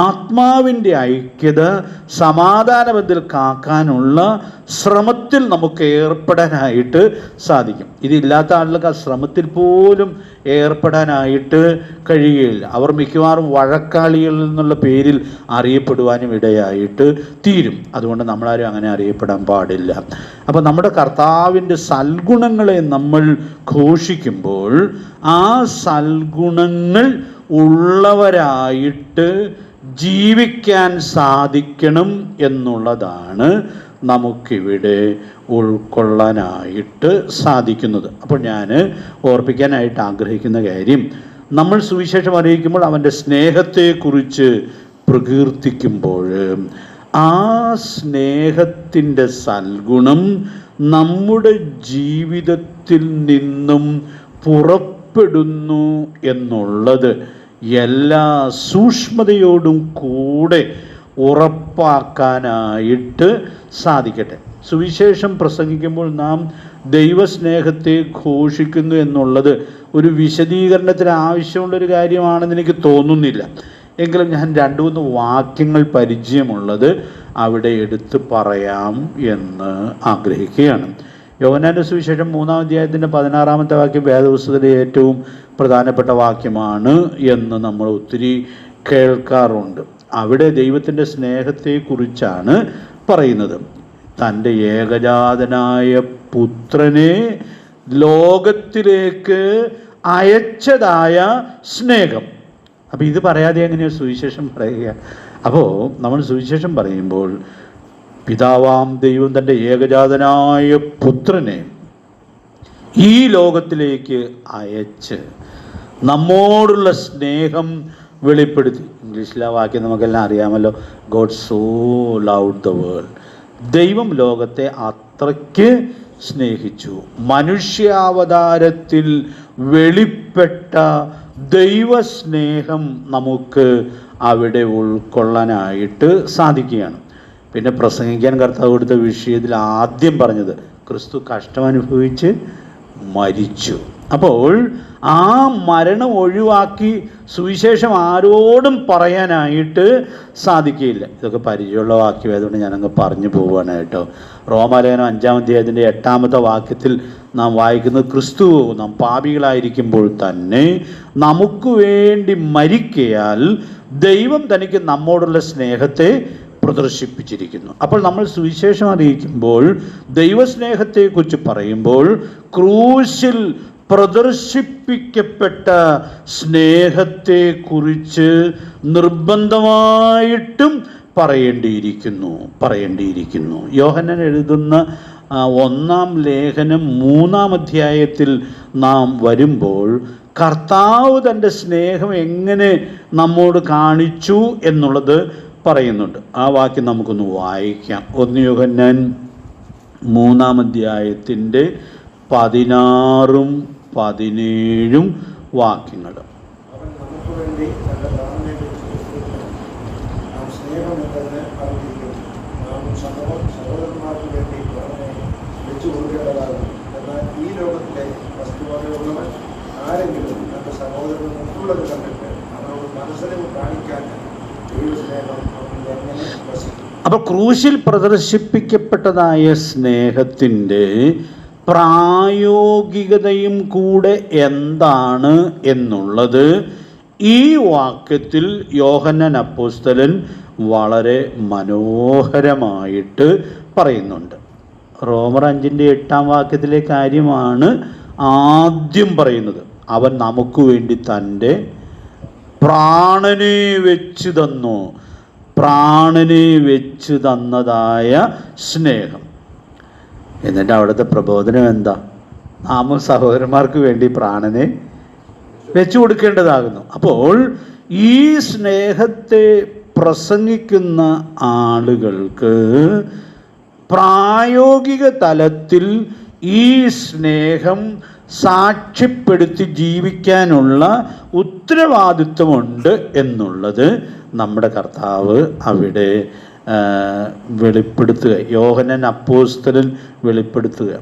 ആത്മാവിൻ്റെ ഐക്യത സമാധാനബന്ധത്തിൽ കാക്കാനുള്ള ശ്രമത്തിൽ നമുക്ക് ഏർപ്പെടാനായിട്ട് സാധിക്കും. ഇതില്ലാത്ത ആളുകൾക്ക് ആ ശ്രമത്തിൽ പോലും ഏർപ്പെടാനായിട്ട് കഴിയുകയില്ല. അവർ മിക്കവാറും വഴക്കാളികളിൽ നിന്നുള്ള പേരിൽ അറിയപ്പെടുവാനും ഇടയായിട്ട് തീരും. അതുകൊണ്ട് നമ്മളാരും അങ്ങനെ അറിയപ്പെടാൻ പാടില്ല. അപ്പോൾ നമ്മുടെ കർത്താവിൻ്റെ സൽഗുണങ്ങളെ നമ്മൾ ഘോഷിക്കുമ്പോൾ ആ സൽഗുണങ്ങൾ ഉള്ളവരായിട്ട് ജീവിക്കാൻ സാധിക്കണം എന്നുള്ളതാണ് നമുക്കിവിടെ ഉൾക്കൊള്ളാനായിട്ട് സാധിക്കുന്നത്. അപ്പോൾ ഞാൻ ഓർപ്പിക്കാനായിട്ട് ആഗ്രഹിക്കുന്ന കാര്യം, നമ്മൾ സുവിശേഷം അറിയിക്കുമ്പോൾ അവൻ്റെ സ്നേഹത്തെക്കുറിച്ച് പ്രകീർത്തിക്കുമ്പോൾ ആ സ്നേഹത്തിൻ്റെ സൽഗുണം നമ്മുടെ ജീവിതത്തിൽ നിന്നും പുറപ്പെടുന്നു എന്നുള്ളത് എല്ലാ സൂക്ഷ്മതയോടും കൂടെ ഉറപ്പാക്കാനായിട്ട് സാധിക്കട്ടെ. സുവിശേഷം പ്രസംഗിക്കുമ്പോൾ നാം ദൈവസ്നേഹത്തെ ഘോഷിക്കുന്നു എന്നുള്ളത് ഒരു വിശദീകരണത്തിന് ആവശ്യമുള്ളൊരു കാര്യമാണെന്ന് എനിക്ക് തോന്നുന്നില്ല. എങ്കിലും ഞാൻ 2-3 വാക്യങ്ങൾ പരിചയമുള്ളത് അവിടെ എടുത്ത് പറയാം എന്ന് ആഗ്രഹിക്കുകയാണ്. യോഹന്നാന്റെ സുവിശേഷം 3-ാം അധ്യായത്തിൻ്റെ 16-ാമത്തെ വാക്യം വേദപുസ്തകത്തിലെ ഏറ്റവും പ്രധാനപ്പെട്ട വാക്യമാണ് എന്ന് നമ്മൾ ഒത്തിരി കേൾക്കാറുണ്ട്. അവിടെ ദൈവത്തിൻ്റെ സ്നേഹത്തെക്കുറിച്ചാണ് പറയുന്നത്. തൻ്റെ ഏകജാതനായ പുത്രനെ ലോകത്തിലേക്ക് അയച്ചതായ സ്നേഹം. അപ്പോൾ ഇത് പറയാതെ എങ്ങനെയാണ് സുവിശേഷം പറയുക? അപ്പോൾ നമ്മൾ സുവിശേഷം പറയുമ്പോൾ പിതാവാം ദൈവം തൻ്റെ ഏകജാതനായ പുത്രനെ ഈ ലോകത്തിലേക്ക് അയച്ച് നമ്മോടുള്ള സ്നേഹം വെളിപ്പെടുത്തി. ഇംഗ്ലീഷിലെ വാക്യം നമുക്കെല്ലാം അറിയാമല്ലോ, God so loved the world. ദൈവം ലോകത്തെ അത്രയ്ക്ക് സ്നേഹിച്ചു. മനുഷ്യാവതാരത്തിൽ വെളിപ്പെട്ട ദൈവസ്നേഹം നമുക്ക് അവിടെ ഉൾക്കൊള്ളാനായിട്ട് സാധിക്കുകയാണ്. പിന്നെ പ്രസംഗിക്കാൻ കർത്താവ് കൊടുത്ത വിഷയത്തിൽ ആദ്യം പറഞ്ഞത് ക്രിസ്തു കഷ്ടമനുഭവിച്ച് മരിച്ചു. അപ്പോൾ ആ മരണം ഒഴിവാക്കി സുവിശേഷം ആരോടും പറയാനായിട്ട് സാധിക്കുകയില്ല. ഇതൊക്കെ പരിചയമുള്ള വാക്യമായതുകൊണ്ട് ഞാനങ്ങ് പറഞ്ഞു പോവാനായിട്ടോ. റോമാലേഖനം 5-ാം അധ്യായത്തിൻ്റെ 8-ാമത്തെ വാക്യത്തിൽ നാം വായിക്കുന്നത്, ക്രിസ്തു നാം പാപികളായിരിക്കുമ്പോൾ തന്നെ നമുക്ക് വേണ്ടി മരിക്കയാൽ ദൈവം തനിക്ക് നമ്മോടുള്ള സ്നേഹത്തെ പ്രദർശിപ്പിച്ചിരിക്കുന്നു. അപ്പോൾ നമ്മൾ സുവിശേഷം അറിയിക്കുമ്പോൾ ദൈവസ്നേഹത്തെക്കുറിച്ച് പറയുമ്പോൾ ക്രൂശിൽ പ്രദർശിപ്പിക്കപ്പെട്ട സ്നേഹത്തെക്കുറിച്ച് നിർബന്ധമായിട്ടും പറയേണ്ടിയിരിക്കുന്നു. യോഹന്നാൻ എഴുതുന്ന 1-ാം ലേഖനം 3-ാം അധ്യായത്തിൽ നാം വരുമ്പോൾ കർത്താവ് തൻ്റെ സ്നേഹം എങ്ങനെ നമ്മോട് കാണിച്ചു എന്നുള്ളത് പറയുന്നുണ്ട്. ആ വാക്യം നമുക്കൊന്ന് വായിക്കാം. 1 യോഹന്നാൻ 3-ാം അധ്യായത്തിൻ്റെ 16-ഉം 17-ഉം വാക്യങ്ങൾ. അപ്പോൾ ക്രൂശിൽ പ്രദർശിപ്പിക്കപ്പെട്ടതായ സ്നേഹത്തിൻ്റെ പ്രായോഗികതയും കൂടെ എന്താണ് എന്നുള്ളത് ഈ വാക്യത്തിൽ യോഹന്നാൻ അപ്പോസ്തലൻ വളരെ മനോഹരമായിട്ട് പറയുന്നുണ്ട്. റോമർ 5-ന്റെ 8-ാം വാക്യത്തിലെ കാര്യമാണ് ആദ്യം പറയുന്നത്. അവൻ നമുക്ക് വേണ്ടി തൻ്റെ പ്രാണനെ വെച്ച് തന്നതായ സ്നേഹം. എന്നിട്ട് അവിടുത്തെ പ്രബോധനം എന്താ? നാം സഹോദരന്മാർക്ക് വേണ്ടി പ്രാണനെ വെച്ചു കൊടുക്കേണ്ടതാകുന്നു. അപ്പോൾ ഈ സ്നേഹത്തെ പ്രസംഗിക്കുന്ന ആളുകൾക്ക് പ്രായോഗിക തലത്തിൽ ഈ സ്നേഹം സാക്ഷ്യപ്പെടുത്തി ജീവിക്കാനുള്ള ഉത്തരവാദിത്വമുണ്ട് എന്നുള്ളത് നമ്മുടെ കർത്താവ് അവിടെ വെളിപ്പെടുത്തുക. യോഹന്നാൻ അപ്പോസ്തലൻ വെളിപ്പെടുത്തുക.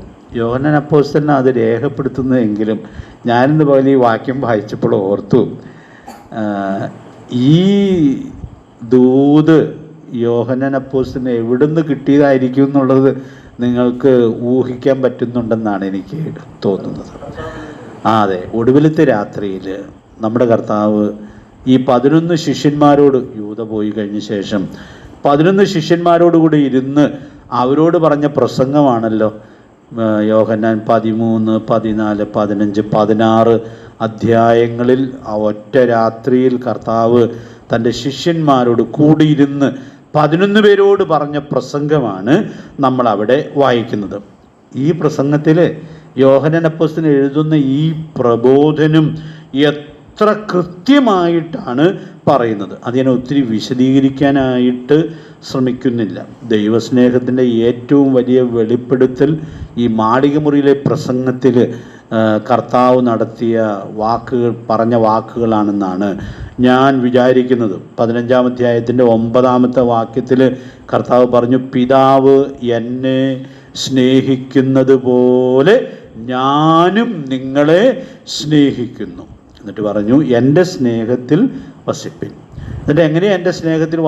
യോഹന്നാൻ അപ്പോസ്തലൻ അത് രേഖപ്പെടുത്തുന്നതെങ്കിലും ഞാനിന്ന് പോലെ ഈ വാക്യം വായിച്ചപ്പോൾ ഓർത്തു, ഈ ദൂത് യോഹന്നാൻ അപ്പോസ്തലന് എവിടുന്ന് കിട്ടിയതായിരിക്കും എന്നുള്ളത് നിങ്ങൾക്ക് ഊഹിക്കാൻ പറ്റുന്നുണ്ടെന്നാണ് എനിക്ക് തോന്നുന്നത്. അതെ, ഒടുവിലത്തെ രാത്രിയിൽ നമ്മുടെ കർത്താവ് ഈ 11 ശിഷ്യന്മാരോട്, യൂദ പോയി കഴിഞ്ഞ ശേഷം 11 ശിഷ്യന്മാരോടുകൂടി ഇരുന്ന് അവരോട് പറഞ്ഞ പ്രസംഗമാണല്ലോ യോഹന്നാൻ 13, 14, 15, 16 അധ്യായങ്ങളിൽ ആ ഒറ്റ രാത്രിയിൽ കർത്താവ് തൻ്റെ ശിഷ്യന്മാരോട് കൂടിയിരുന്ന് 11 പേരോട് പറഞ്ഞ പ്രസംഗമാണ് നമ്മൾ അവിടെ വായിക്കുന്നത്. ഈ പ്രസംഗത്തിൽ യോഹന്നാൻ അപ്പോസ്തലൻ എഴുതുന്ന ഈ പ്രബോധനം എത്ര കൃത്യമായിട്ടാണ് പറയുന്നത്. അത് ഞാൻ ഒത്തിരി വിശദീകരിക്കാനായിട്ട് ശ്രമിക്കുന്നില്ല. ദൈവസ്നേഹത്തിൻ്റെ ഏറ്റവും വലിയ വെളിപ്പെടുത്തൽ ഈ മാളികമുറിയിലെ പ്രസംഗത്തിൽ കർത്താവ് നടത്തിയ പറഞ്ഞ വാക്കുകളാണെന്നാണ് ഞാൻ വിചാരിക്കുന്നത്. 15-ാം അധ്യായത്തിൻ്റെ 9-ാമത്തെ വാക്യത്തിൽ കർത്താവ് പറഞ്ഞു, പിതാവ് എന്നെ സ്നേഹിക്കുന്നത് പോലെ ഞാനും നിങ്ങളെ സ്നേഹിക്കുന്നു. എന്നിട്ട് പറഞ്ഞു, എൻ്റെ സ്നേഹത്തിൽ വസിപ്പിൻ. എന്നിട്ട് എങ്ങനെയാണ് എൻ്റെ സ്നേഹത്തിൽ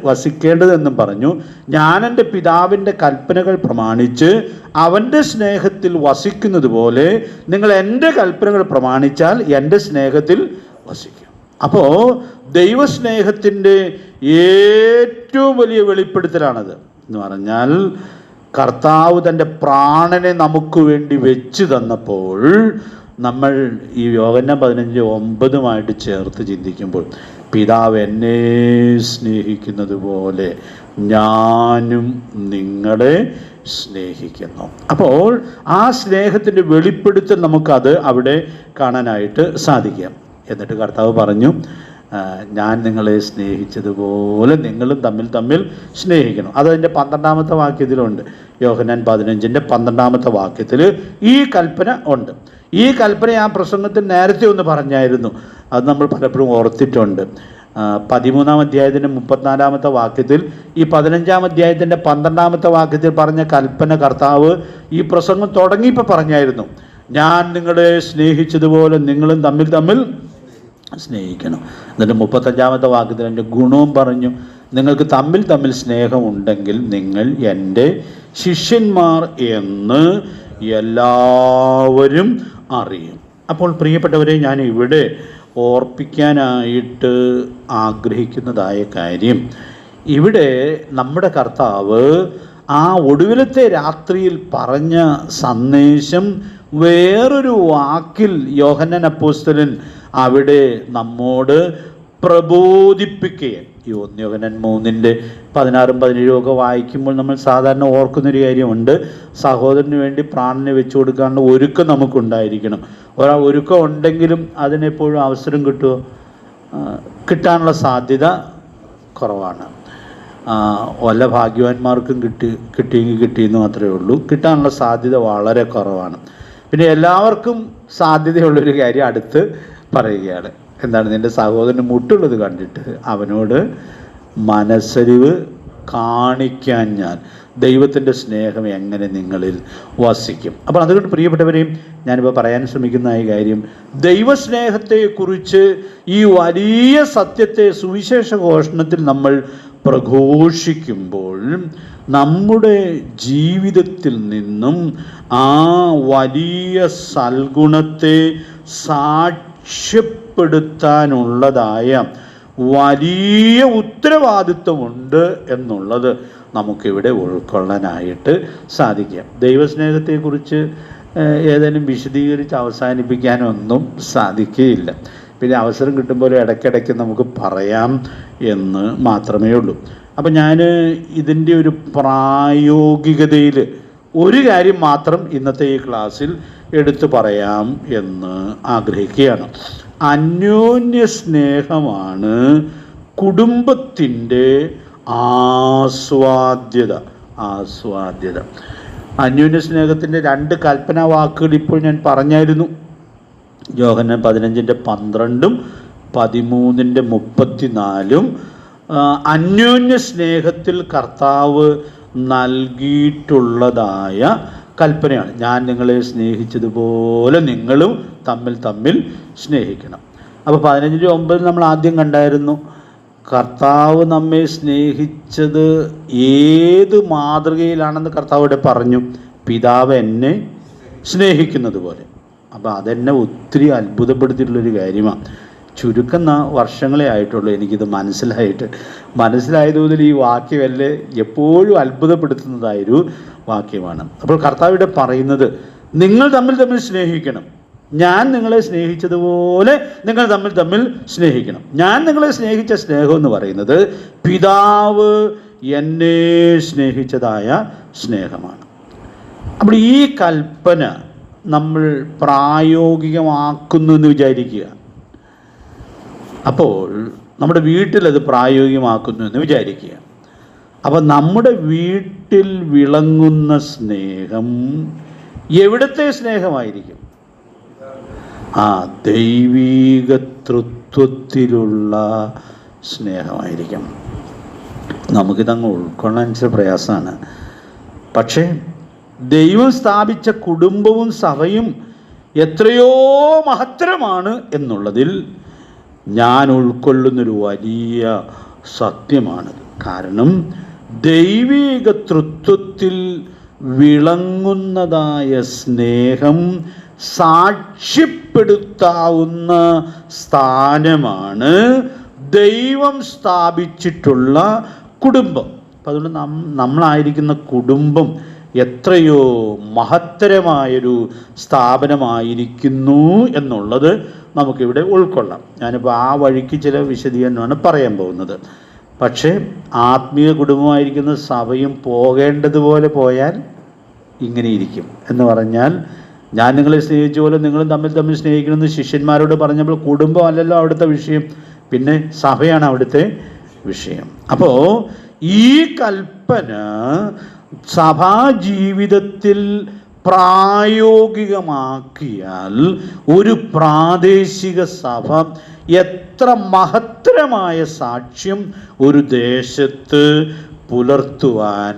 വസിക്കേണ്ടതെന്നും പറഞ്ഞു. ഞാൻ എൻ്റെ പിതാവിൻ്റെ കൽപ്പനകൾ പ്രമാണിച്ച് അവൻ്റെ സ്നേഹത്തിൽ വസിക്കുന്നത് പോലെ നിങ്ങൾ എൻ്റെ കൽപ്പനകൾ പ്രമാണിച്ചാൽ എൻ്റെ സ്നേഹത്തിൽ വസിക്കും. അപ്പോൾ ദൈവസ്നേഹത്തിൻ്റെ ഏറ്റവും വലിയ വെളിപ്പെടുത്തലാണത് എന്ന് പറഞ്ഞാൽ, കർത്താവ് തൻ്റെ പ്രാണനെ നമുക്ക് വേണ്ടി വെച്ച് തന്നപ്പോൾ നമ്മൾ ഈ യോഹന്നാൻ 15:9 ചേർത്ത് ചിന്തിക്കുമ്പോൾ, പിതാവ് എന്നെ സ്നേഹിക്കുന്നത് പോലെ ഞാനും നിങ്ങളെ സ്നേഹിക്കുന്നു. അപ്പോൾ ആ സ്നേഹത്തിൻ്റെ വെളിപ്പെടുത്തൽ നമുക്കത് അവിടെ കാണാനായിട്ട് സാധിക്കാം. എന്നിട്ട് കർത്താവ് പറഞ്ഞു, ഞാൻ നിങ്ങളെ സ്നേഹിച്ചതുപോലെ നിങ്ങളും തമ്മിൽ സ്നേഹിക്കണം. അതതിൻ്റെ 12-ാമത്തെ വാക്യത്തിലുണ്ട്. യോഹന്നാൻ 15-12 വാക്യത്തിൽ ഈ കൽപ്പന ഉണ്ട്. ഈ കൽപ്പന ആ പ്രസംഗത്തിൽ നേരത്തെ ഒന്ന് പറഞ്ഞായിരുന്നു. അത് നമ്മൾ പലപ്പോഴും ഓർത്തിട്ടുണ്ട്. 13-ാം അധ്യായത്തിൻ്റെ 34-ാമത്തെ വാക്യത്തിൽ ഈ 15-ാം അധ്യായത്തിൻ്റെ 12-ാമത്തെ വാക്യത്തിൽ പറഞ്ഞ കൽപ്പന കർത്താവ് ഈ പ്രസംഗം തുടങ്ങിയപ്പോൾ പറഞ്ഞായിരുന്നു, ഞാൻ നിങ്ങളെ സ്നേഹിച്ചതുപോലെ നിങ്ങളും തമ്മിൽ സ്നേഹിക്കണം. എന്നിട്ട് 35-ാമത്തെ വാക്യത്തിൽ എൻ്റെ ഗുണവും പറഞ്ഞു, നിങ്ങൾക്ക് തമ്മിൽ സ്നേഹമുണ്ടെങ്കിൽ നിങ്ങൾ എൻ്റെ ശിഷ്യന്മാർ എന്ന് എല്ലാവരും അറിയും. അപ്പോൾ പ്രിയപ്പെട്ടവരെ, ഞാൻ ഇവിടെ ഓർപ്പിക്കാനായിട്ട് ആഗ്രഹിക്കുന്നതായ കാര്യം, ഇവിടെ നമ്മുടെ കർത്താവ് ആ ഒടുവിലത്തെ രാത്രിയിൽ പറഞ്ഞ സന്ദേശം വേറൊരു വാക്കിൽ യോഹന്നാൻ അപ്പോസ്തലൻ അവിടെ നമ്മോട് പ്രബോധിപ്പിക്കുകയാണ്. ഈ 1 യോഹന്നാൻ 3:16-17 ഒക്കെ വായിക്കുമ്പോൾ നമ്മൾ സാധാരണ ഓർക്കുന്നൊരു കാര്യമുണ്ട്, സഹോദരന് വേണ്ടി പ്രാണനെ വെച്ചു കൊടുക്കാനുള്ള ഒരുക്കം നമുക്കുണ്ടായിരിക്കണം. ഒരുക്കം ഉണ്ടെങ്കിലും അതിനെപ്പോഴും അവസരം കിട്ടാനുള്ള സാധ്യത കുറവാണ്. വല്ല ഭാഗ്യവാന്മാർക്കും കിട്ടിയെങ്കിൽ കിട്ടിയെന്ന് മാത്രമേ ഉള്ളൂ. കിട്ടാനുള്ള സാധ്യത വളരെ കുറവാണ്. പിന്നെ എല്ലാവർക്കും സാധ്യതയുള്ളൊരു കാര്യം അടുത്ത് പറയുകയാണ്. എന്താണ്? നിൻ്റെ സഹോദരന് മുട്ടുള്ളത് കണ്ടിട്ട് അവനോട് മനസ്സരിവ് കാണിക്കാൻ ഞാൻ ദൈവത്തിൻ്റെ സ്നേഹം എങ്ങനെ നിങ്ങളിൽ വസിക്കും. അപ്പോൾ അതുകൊണ്ട് പ്രിയപ്പെട്ടവരെയും ഞാനിപ്പോൾ പറയാൻ ശ്രമിക്കുന്ന ഈ കാര്യം, ദൈവസ്നേഹത്തെക്കുറിച്ച് ഈ വലിയ സത്യത്തെ സുവിശേഷ ഘോഷണത്തിൽ നമ്മൾ പ്രഘോഷിക്കുമ്പോൾ നമ്മുടെ ജീവിതത്തിൽ നിന്നും ആ വലിയ സൽഗുണത്തെ സാക്ഷ്യപ്പെടുത്താനുള്ളതായ വലിയ ഉത്തരവാദിത്വമുണ്ട് എന്നുള്ളത് നമുക്കിവിടെ ഉൾക്കൊള്ളാനായിട്ട് സാധിക്കാം. ദൈവസ്നേഹത്തെക്കുറിച്ച് ഏതെങ്കിലും വിശദീകരിച്ച് അവസാനിപ്പിക്കാനൊന്നും സാധിക്കുകയില്ല. പിന്നെ അവസരം കിട്ടുമ്പോൾ ഇടയ്ക്കിടയ്ക്ക് നമുക്ക് പറയാം എന്ന് മാത്രമേ ഉള്ളൂ. അപ്പം ഞാൻ ഇതിൻ്റെ ഒരു പ്രായോഗികതയിൽ ഒരു കാര്യം മാത്രം ഇന്നത്തെ ഈ ക്ലാസ്സിൽ എടുത്തു പറയാം എന്ന് ആഗ്രഹിക്കുകയാണ്. അന്യോന്യ സ്നേഹമാണ് കുടുംബത്തിൻ്റെ ആസ്വാദ്യത. അന്യോന്യ സ്നേഹത്തിൻ്റെ 2 കൽപ്പനാ വാക്കുകൾ ഇപ്പോൾ ഞാൻ പറഞ്ഞായിരുന്നു. യോഹന്നാൻ 15:12, 13:34 അന്യോന്യ സ്നേഹത്തിൽ കർത്താവ് നൽകിയിട്ടുള്ളതായ കൽപ്പനയാണ്. ഞാൻ നിങ്ങളെ സ്നേഹിച്ചതുപോലെ നിങ്ങളും തമ്മിൽ തമ്മിൽ സ്നേഹിക്കണം. അപ്പോൾ 15:9 നമ്മൾ ആദ്യം കണ്ടായിരുന്നു, കർത്താവ് നമ്മെ സ്നേഹിച്ചത് ഏത് മാതൃകയിലാണെന്ന് കർത്താവ് ഇവിടെ പറഞ്ഞു. പിതാവ് എന്നെ സ്നേഹിക്കുന്നത് പോലെ. അപ്പോൾ അതെന്നെ ഒത്തിരി അത്ഭുതപ്പെടുത്തിയിട്ടുള്ളൊരു കാര്യമാണ്. ചുരുക്കം വർഷങ്ങളെ ആയിട്ടുള്ളൂ എനിക്കിത് മനസ്സിലായത് മുതൽ ഈ വാക്യമല്ലേ എപ്പോഴും അത്ഭുതപ്പെടുത്തുന്നതായൊരു വാക്യമാണ്. അപ്പോൾ കർത്താവ് ഇവിടെ പറയുന്നത്, നിങ്ങൾ തമ്മിൽ തമ്മിൽ സ്നേഹിക്കണം. ഞാൻ നിങ്ങളെ സ്നേഹിച്ചതുപോലെ നിങ്ങൾ തമ്മിൽ തമ്മിൽ സ്നേഹിക്കണം. ഞാൻ നിങ്ങളെ സ്നേഹിച്ച സ്നേഹം എന്ന് പറയുന്നത് പിതാവ് എന്നെ സ്നേഹിച്ചതായ സ്നേഹമാണ്. അപ്പോൾ ഈ കൽപ്പന നമ്മൾ പ്രായോഗികമാക്കുന്നു എന്ന് വിചാരിക്കുക. അപ്പോൾ നമ്മുടെ വീട്ടിലത് പ്രായോഗികമാക്കുന്നു എന്ന് വിചാരിക്കുക. അപ്പോൾ നമ്മുടെ വീട്ടിൽ വിളങ്ങുന്ന സ്നേഹം എവിടുത്തെ സ്നേഹമായിരിക്കും? ദൈവീക തൃത്വത്തിലുള്ള സ്നേഹമായിരിക്കും. നമുക്കിതങ്ങ് ഉൾക്കൊള്ളാൻ ചില പ്രയാസമാണ്. പക്ഷേ ദൈവം സ്ഥാപിച്ച കുടുംബവും സഭയും എത്രയോ മഹത്തരമാണ് എന്നുള്ളതിൽ ഞാൻ ഉൾക്കൊള്ളുന്നൊരു വലിയ സത്യമാണത്. കാരണം ദൈവീക തൃത്വത്തിൽ വിളങ്ങുന്നതായ സ്നേഹം സാക്ഷ്യപ്പെടുത്താവുന്ന സ്ഥാനമാണ് ദൈവം സ്ഥാപിച്ചിട്ടുള്ള കുടുംബം. അപ്പം അതുകൊണ്ട് നമ്മളായിരിക്കുന്ന കുടുംബം എത്രയോ മഹത്തരമായൊരു സ്ഥാപനമായിരിക്കുന്നു എന്നുള്ളത് നമുക്കിവിടെ ഉൾക്കൊള്ളാം. ഞാനിപ്പോൾ ആ വഴിക്ക് ചില വിശദീകരണമാണ് പറയാൻ പോകുന്നത്. പക്ഷേ ആത്മീയ കുടുംബമായിരിക്കുന്ന സഭയും പോകേണ്ടതുപോലെ പോയാൽ ഇങ്ങനെ ഇരിക്കും. എന്ന് പറഞ്ഞാൽ, ഞാൻ നിങ്ങളെ സ്നേഹിച്ച പോലെ നിങ്ങളും തമ്മിൽ തമ്മിൽ സ്നേഹിക്കണമെന്ന് ശിഷ്യന്മാരോട് പറഞ്ഞപ്പോൾ കുടുംബമല്ലല്ലോ അവിടുത്തെ വിഷയം, പിന്നെ സഭയാണ് അവിടുത്തെ വിഷയം. അപ്പോൾ ഈ കൽപ്പന സഭാജീവിതത്തിൽ പ്രായോഗികമാക്കിയാൽ ഒരു പ്രാദേശിക സഭ എത്ര മഹത്തരമായ സാക്ഷ്യം ഒരു ദേശത്ത് പുലർത്തുവാൻ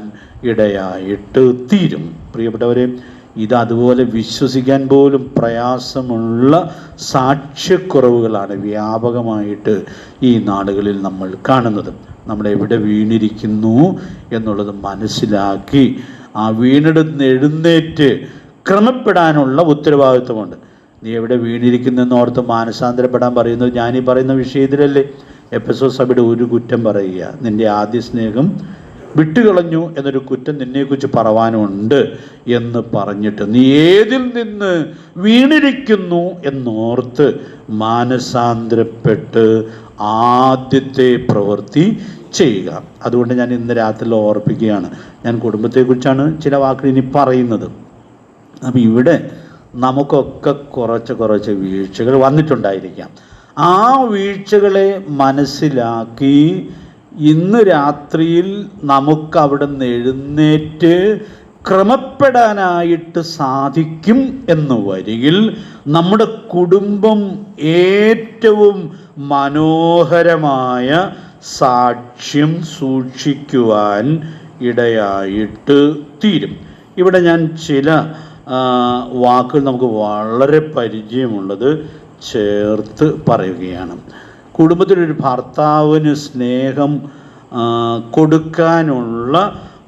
ഇടയായിട്ട് തീരും. പ്രിയപ്പെട്ടവരെ, ഇതതുപോലെ വിശ്വസിക്കാൻ പോലും പ്രയാസമുള്ള സാക്ഷ്യക്കുറവുകളാണ് വ്യാപകമായിട്ട് ഈ നാടുകളിൽ നമ്മൾ കാണുന്നത്. നമ്മൾ എവിടെ വീണിരിക്കുന്നു എന്നുള്ളത് മനസ്സിലാക്കി ആ വീണെടുത്ത് എഴുന്നേറ്റ് ക്രമപ്പെടാനുള്ള ഉത്തരവാദിത്വമുണ്ട്. നീ എവിടെ വീണിരിക്കുന്നെന്ന് ഓർത്ത് മാനസാന്തരപ്പെടാൻ പറയുന്നത് ഞാനീ പറയുന്ന വിഷയത്തിലല്ലേ. എഫെസോസ് സഭയുടെ ഒരു കുറ്റം പറയുക, നിൻ്റെ ആദ്യ സ്നേഹം വിട്ടുകളഞ്ഞു എന്നൊരു കുറ്റം നിന്നെക്കുറിച്ച് പറവാനുണ്ട് എന്ന് പറഞ്ഞിട്ട് നീ ഏതിൽ നിന്ന് വീണിരിക്കുന്നു എന്നോർത്ത് മാനസാന്തരപ്പെട്ട് ആദ്യത്തെ പ്രവൃത്തി ചെയ്യുക. അതുകൊണ്ട് ഞാൻ ഇന്ന് രാത്രി ഓർപ്പിക്കുകയാണ്, ഞാൻ കുടുംബത്തെക്കുറിച്ചാണ് ചില വാക്കുകൾ ഇനി പറയുന്നത്. അപ്പം ഇവിടെ നമുക്കൊക്കെ കുറച്ച് വീഴ്ചകൾ വന്നിട്ടുണ്ടായിരിക്കാം. ആ വീഴ്ചകളെ മനസ്സിലാക്കി ഇന്ന് രാത്രിയിൽ നമുക്കവിടെ നിന്ന് എഴുന്നേറ്റ് ക്രമപ്പെടാനായിട്ട് സാധിക്കും എന്ന് വരികിൽ നമ്മുടെ കുടുംബം ഏറ്റവും മനോഹരമായ സാക്ഷ്യം സൂക്ഷിക്കുവാൻ ഇടയായിട്ട് തീരും. ഇവിടെ ഞാൻ ചില വാക്കുകൾ നമുക്ക് വളരെ പരിചയമുള്ളത് ചേർത്ത് പറയുകയാണ്. കുടുംബത്തിലൊരു ഭർത്താവിന് സ്നേഹം കൊടുക്കാനുള്ള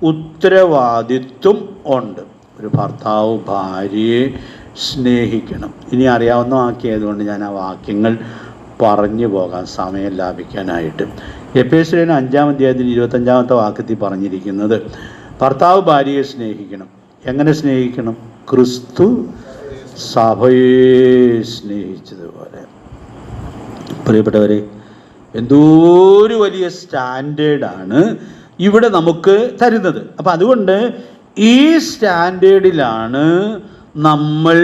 ഉത്തരവാദിത്വം ഉണ്ട്. ഒരു ഭർത്താവ് ഭാര്യയെ സ്നേഹിക്കണം. ഇനി അറിയാവുന്ന വാക്യമായതുകൊണ്ട് ഞാൻ ആ വാക്യങ്ങൾ പറഞ്ഞു പോകാം സമയം ലാഭിക്കാനായിട്ട്. എഫേസ്യർ 5-ാം അധ്യായത്തിൽ 25-ാമത്തെ വാക്യത്തിൽ പറഞ്ഞിരിക്കുന്നത്, ഭർത്താവ് ഭാര്യയെ സ്നേഹിക്കണം. എങ്ങനെ സ്നേഹിക്കണം? ക്രിസ്തു സഭയെ സ്നേഹിച്ചതുപോലെ. പ്രിയപ്പെട്ടവരെ, എന്തോരു വലിയ സ്റ്റാൻഡേർഡാണ് ഇവിടെ നമുക്ക് തരുന്നത്. അപ്പം അതുകൊണ്ട് ഈ സ്റ്റാൻഡേർഡിലാണ് നമ്മൾ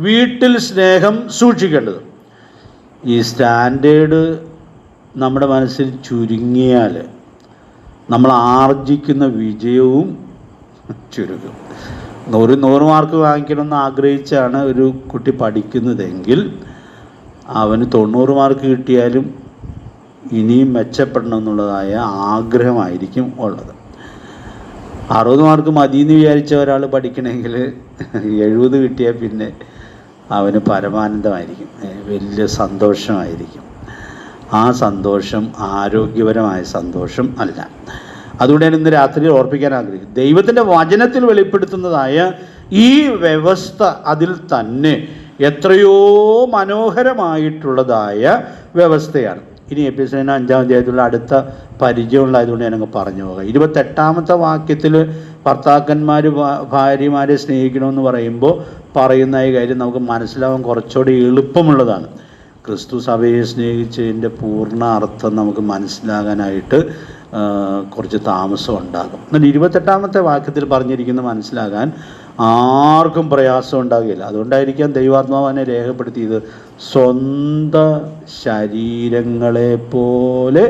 വീട്ടിൽ സ്നേഹം സൂക്ഷിക്കേണ്ടത്. ഈ സ്റ്റാൻഡേർഡ് നമ്മുടെ മനസ്സിൽ ചുരുങ്ങിയാൽ നമ്മൾ ആർജിക്കുന്ന വിജയവും ചുരുങ്ങും. 100 മാർക്ക് വാങ്ങിക്കണമെന്ന് ആഗ്രഹിച്ചാണ് ഒരു കുട്ടി പഠിക്കുന്നതെങ്കിൽ അവന് 90 മാർക്ക് കിട്ടിയാലും ഇനിയും മെച്ചപ്പെടണം എന്നുള്ളതായ ആഗ്രഹമായിരിക്കും ഉള്ളത്. 60 മാർക്ക് മതിയെന്ന് വിചാരിച്ച ഒരാൾ പഠിക്കണമെങ്കിൽ 70 കിട്ടിയാൽ പിന്നെ അവന് പരമാനന്ദമായിരിക്കും, വലിയ സന്തോഷമായിരിക്കും. ആ സന്തോഷം ആരോഗ്യപരമായ സന്തോഷം അല്ല. അതുകൊണ്ട് ഞാൻ ഇന്ന് രാത്രി ഓർപ്പിക്കാൻ ആഗ്രഹിക്കുന്നു, ദൈവത്തിൻ്റെ വചനത്തിൽ വെളിപ്പെടുത്തുന്നതായ ഈ വ്യവസ്ഥ അതിൽ തന്നെ എത്രയോ മനോഹരമായിട്ടുള്ളതായ വ്യവസ്ഥയാണ്. ഇനി എഫെസ്യർ 5-ാം അധ്യായത്തിലുള്ള അടുത്ത പരിചയമുള്ളതായതുകൊണ്ട് ഞാനങ്ങ് പറഞ്ഞു പോകാം. 28-ാമത്തെ വാക്യത്തിൽ ഭർത്താക്കന്മാർ ഭാര്യമാരെ സ്നേഹിക്കണമെന്ന് പറയുമ്പോൾ പറയുന്ന ഈ കാര്യം നമുക്ക് മനസ്സിലാവാൻ കുറച്ചുകൂടി എളുപ്പമുള്ളതാണ്. ക്രിസ്തു സഭയെ സ്നേഹിച്ചതിൻ്റെ പൂർണ്ണ അർത്ഥം നമുക്ക് മനസ്സിലാകാനായിട്ട് കുറച്ച് താമസം ഉണ്ടാകും. എന്നാൽ 28-ാമത്തെ വാക്യത്തിൽ പറഞ്ഞിരിക്കുന്നത് മനസ്സിലാകാൻ ആർക്കും പ്രയാസം ഉണ്ടാകില്ല. അതുകൊണ്ടായിരിക്കാം ദൈവാത്മാവിനെ രേഖപ്പെടുത്തിയത്, സ്വന്തം ശരീരങ്ങളെ പോലെ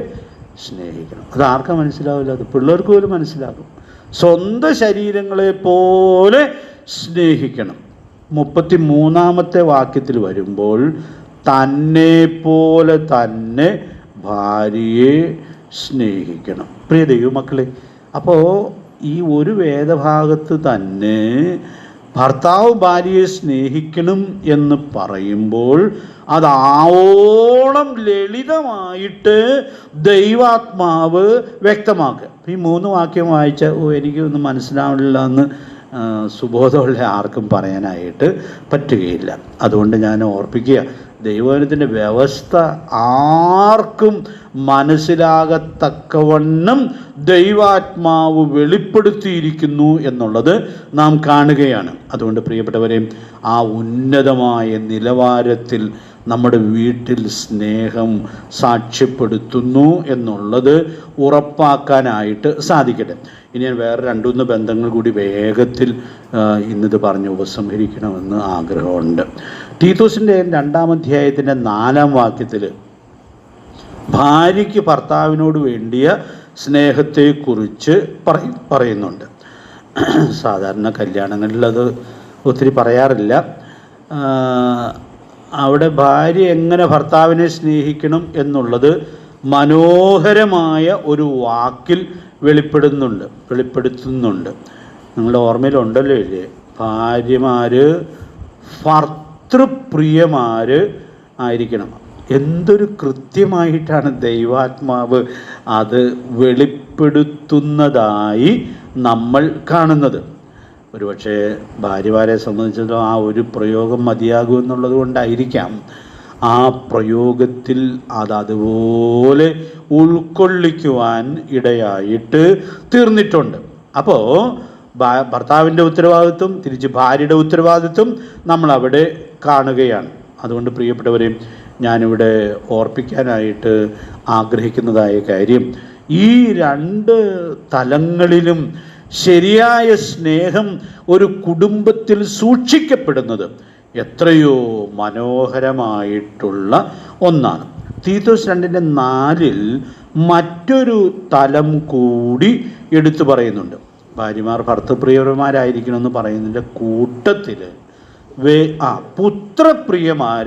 സ്നേഹിക്കണം. അത് ആർക്കാ മനസ്സിലാവില്ല? അത് പിള്ളേർക്ക് പോലും മനസ്സിലാകും. സ്വന്തം ശരീരങ്ങളെ പോലെ സ്നേഹിക്കണം. 33-ാമത്തെ വാക്യത്തിൽ വരുമ്പോൾ തന്നെ പോലെ തന്നെ ഭാര്യയെ സ്നേഹിക്കണം. പ്രിയ ദൈവമക്കളെ, അപ്പോൾ ഈ ഒരു വേദഭാഗത്ത് തന്നെ ഭർത്താവ് ഭാര്യയെ സ്നേഹിക്കണം എന്ന് പറയുമ്പോൾ അതാവോളം ലളിതമായിട്ട് ദൈവാത്മാവ് വ്യക്തമാക്കുക. ഈ 3 വാക്യം വായിച്ച എനിക്കൊന്നും മനസ്സിലാവില്ല എന്ന് സുബോധമുള്ള ആർക്കും പറയാനായിട്ട് പറ്റുകയില്ല. അതുകൊണ്ട് ഞാൻ ഓർപ്പിക്കുക, ദൈവത്തിൻ്റെ വ്യവസ്ഥ ആർക്കും മനസ്സിലാകത്തക്കവണ്ണം ദൈവാത്മാവ് വെളിപ്പെടുത്തിയിരിക്കുന്നു എന്നുള്ളത് നാം കാണുകയാണ്. അതുകൊണ്ട് പ്രിയപ്പെട്ടവരെ, ആ ഉന്നതമായ നിലവാരത്തിൽ നമ്മുടെ വീട്ടിൽ സ്നേഹം സാക്ഷ്യപ്പെടുത്തുന്നു എന്നുള്ളത് ഉറപ്പാക്കാനായിട്ട് സാധിക്കട്ടെ. ഇനി ഞാൻ വേറെ 2-3 ബന്ധങ്ങൾ കൂടി വേഗത്തിൽ ഇന്നിത് പറഞ്ഞ് ഉപസംഹരിക്കണമെന്ന് ആഗ്രഹമുണ്ട്. തീത്തോസിൻ്റെ 2-ാം അധ്യായത്തിൻ്റെ 4-ാം വാക്യത്തിൽ ഭാര്യയ്ക്ക് ഭർത്താവിനോട് വേണ്ടിയ സ്നേഹത്തെക്കുറിച്ച് പറയുന്നുണ്ട്. സാധാരണ കല്യാണങ്ങളിൽ അത് ഒത്തിരി പറയാറില്ല. അവിടെ ഭാര്യ എങ്ങനെ ഭർത്താവിനെ സ്നേഹിക്കണം എന്നുള്ളത് മനോഹരമായ ഒരു വാക്കിൽ വെളിപ്പെടുത്തുന്നുണ്ട്. നിങ്ങളുടെ ഓർമ്മയിലുണ്ടല്ലോ ഇല്ലേ? ഭാര്യമാർ ഭർത്തൃപ്രിയമാർ ആയിരിക്കണം. എന്തൊരു കൃത്യമായിട്ടാണ് ദൈവാത്മാവ് അത് വെളിപ്പെടുത്തുന്നതായി നമ്മൾ കാണുന്നത്. ഒരുപക്ഷെ ഭാര്യമാരെ സംബന്ധിച്ചിടത്തോളം ആ ഒരു പ്രയോഗം മതിയാകും എന്നുള്ളത് കൊണ്ടായിരിക്കാം ആ പ്രയോഗത്തിൽ അതുപോലെ ഉൾക്കൊള്ളിക്കുവാൻ ഇടയായിട്ട് തീർന്നിട്ടുണ്ട്. അപ്പോൾ ഭർത്താവിൻ്റെ ഉത്തരവാദിത്വം തിരിച്ച് ഭാര്യയുടെ ഉത്തരവാദിത്വം നമ്മൾ അവിടെ കാണുകയാണ്. അതുകൊണ്ട് പ്രിയപ്പെട്ടവരെ, ഞാനിവിടെ ഓർപ്പിക്കാനായിട്ട് ആഗ്രഹിക്കുന്നതായ കാര്യം, ഈ 2 തലങ്ങളിലും ശരിയായ സ്നേഹം ഒരു കുടുംബത്തിൽ സൂക്ഷിക്കപ്പെടുന്നത് എത്രയോ മനോഹരമായിട്ടുള്ള ഒന്നാണ്. തീത്തോസ് 2:4 മറ്റൊരു തലം കൂടി എടുത്തു പറയുന്നുണ്ട്. ഭാര്യമാർ ഭർത്തൃപ്രിയമാരായിരിക്കണമെന്ന് പറയുന്നതിൻ്റെ കൂട്ടത്തിൽ പുത്രപ്രിയമാർ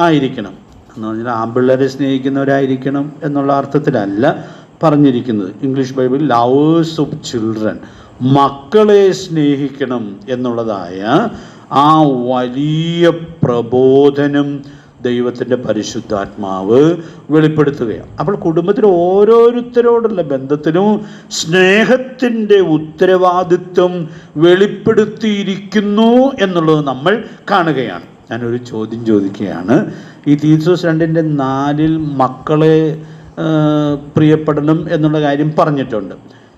ആയിരിക്കണം എന്ന് പറഞ്ഞാൽ ആൺപിള്ളേരെ സ്നേഹിക്കുന്നവരായിരിക്കണം എന്നുള്ള അർത്ഥത്തിലല്ല പറഞ്ഞിരിക്കുന്നത്. English Bible lovers of children, മക്കളെ സ്നേഹിക്കണം എന്നുള്ളതായ ആ വലിയ പ്രബോധനം ദൈവത്തിൻ്റെ പരിശുദ്ധാത്മാവ് വെളിപ്പെടുത്തുകയാണ്. അപ്പോൾ കുടുംബത്തിൽ ഓരോരുത്തരോടുള്ള ബന്ധത്തിനും സ്നേഹത്തിൻ്റെ ഉത്തരവാദിത്വം വെളിപ്പെടുത്തിയിരിക്കുന്നു എന്നുള്ളത് നമ്മൾ കാണുകയാണ്. ഞാനൊരു ചോദ്യം ചോദിക്കുകയാണ്. ഈ തീത്തോസ് 2:4 മക്കളെ പ്രിയപ്പെടണം എന്നുള്ള കാര്യം പറഞ്ഞിട്ടുണ്ട്.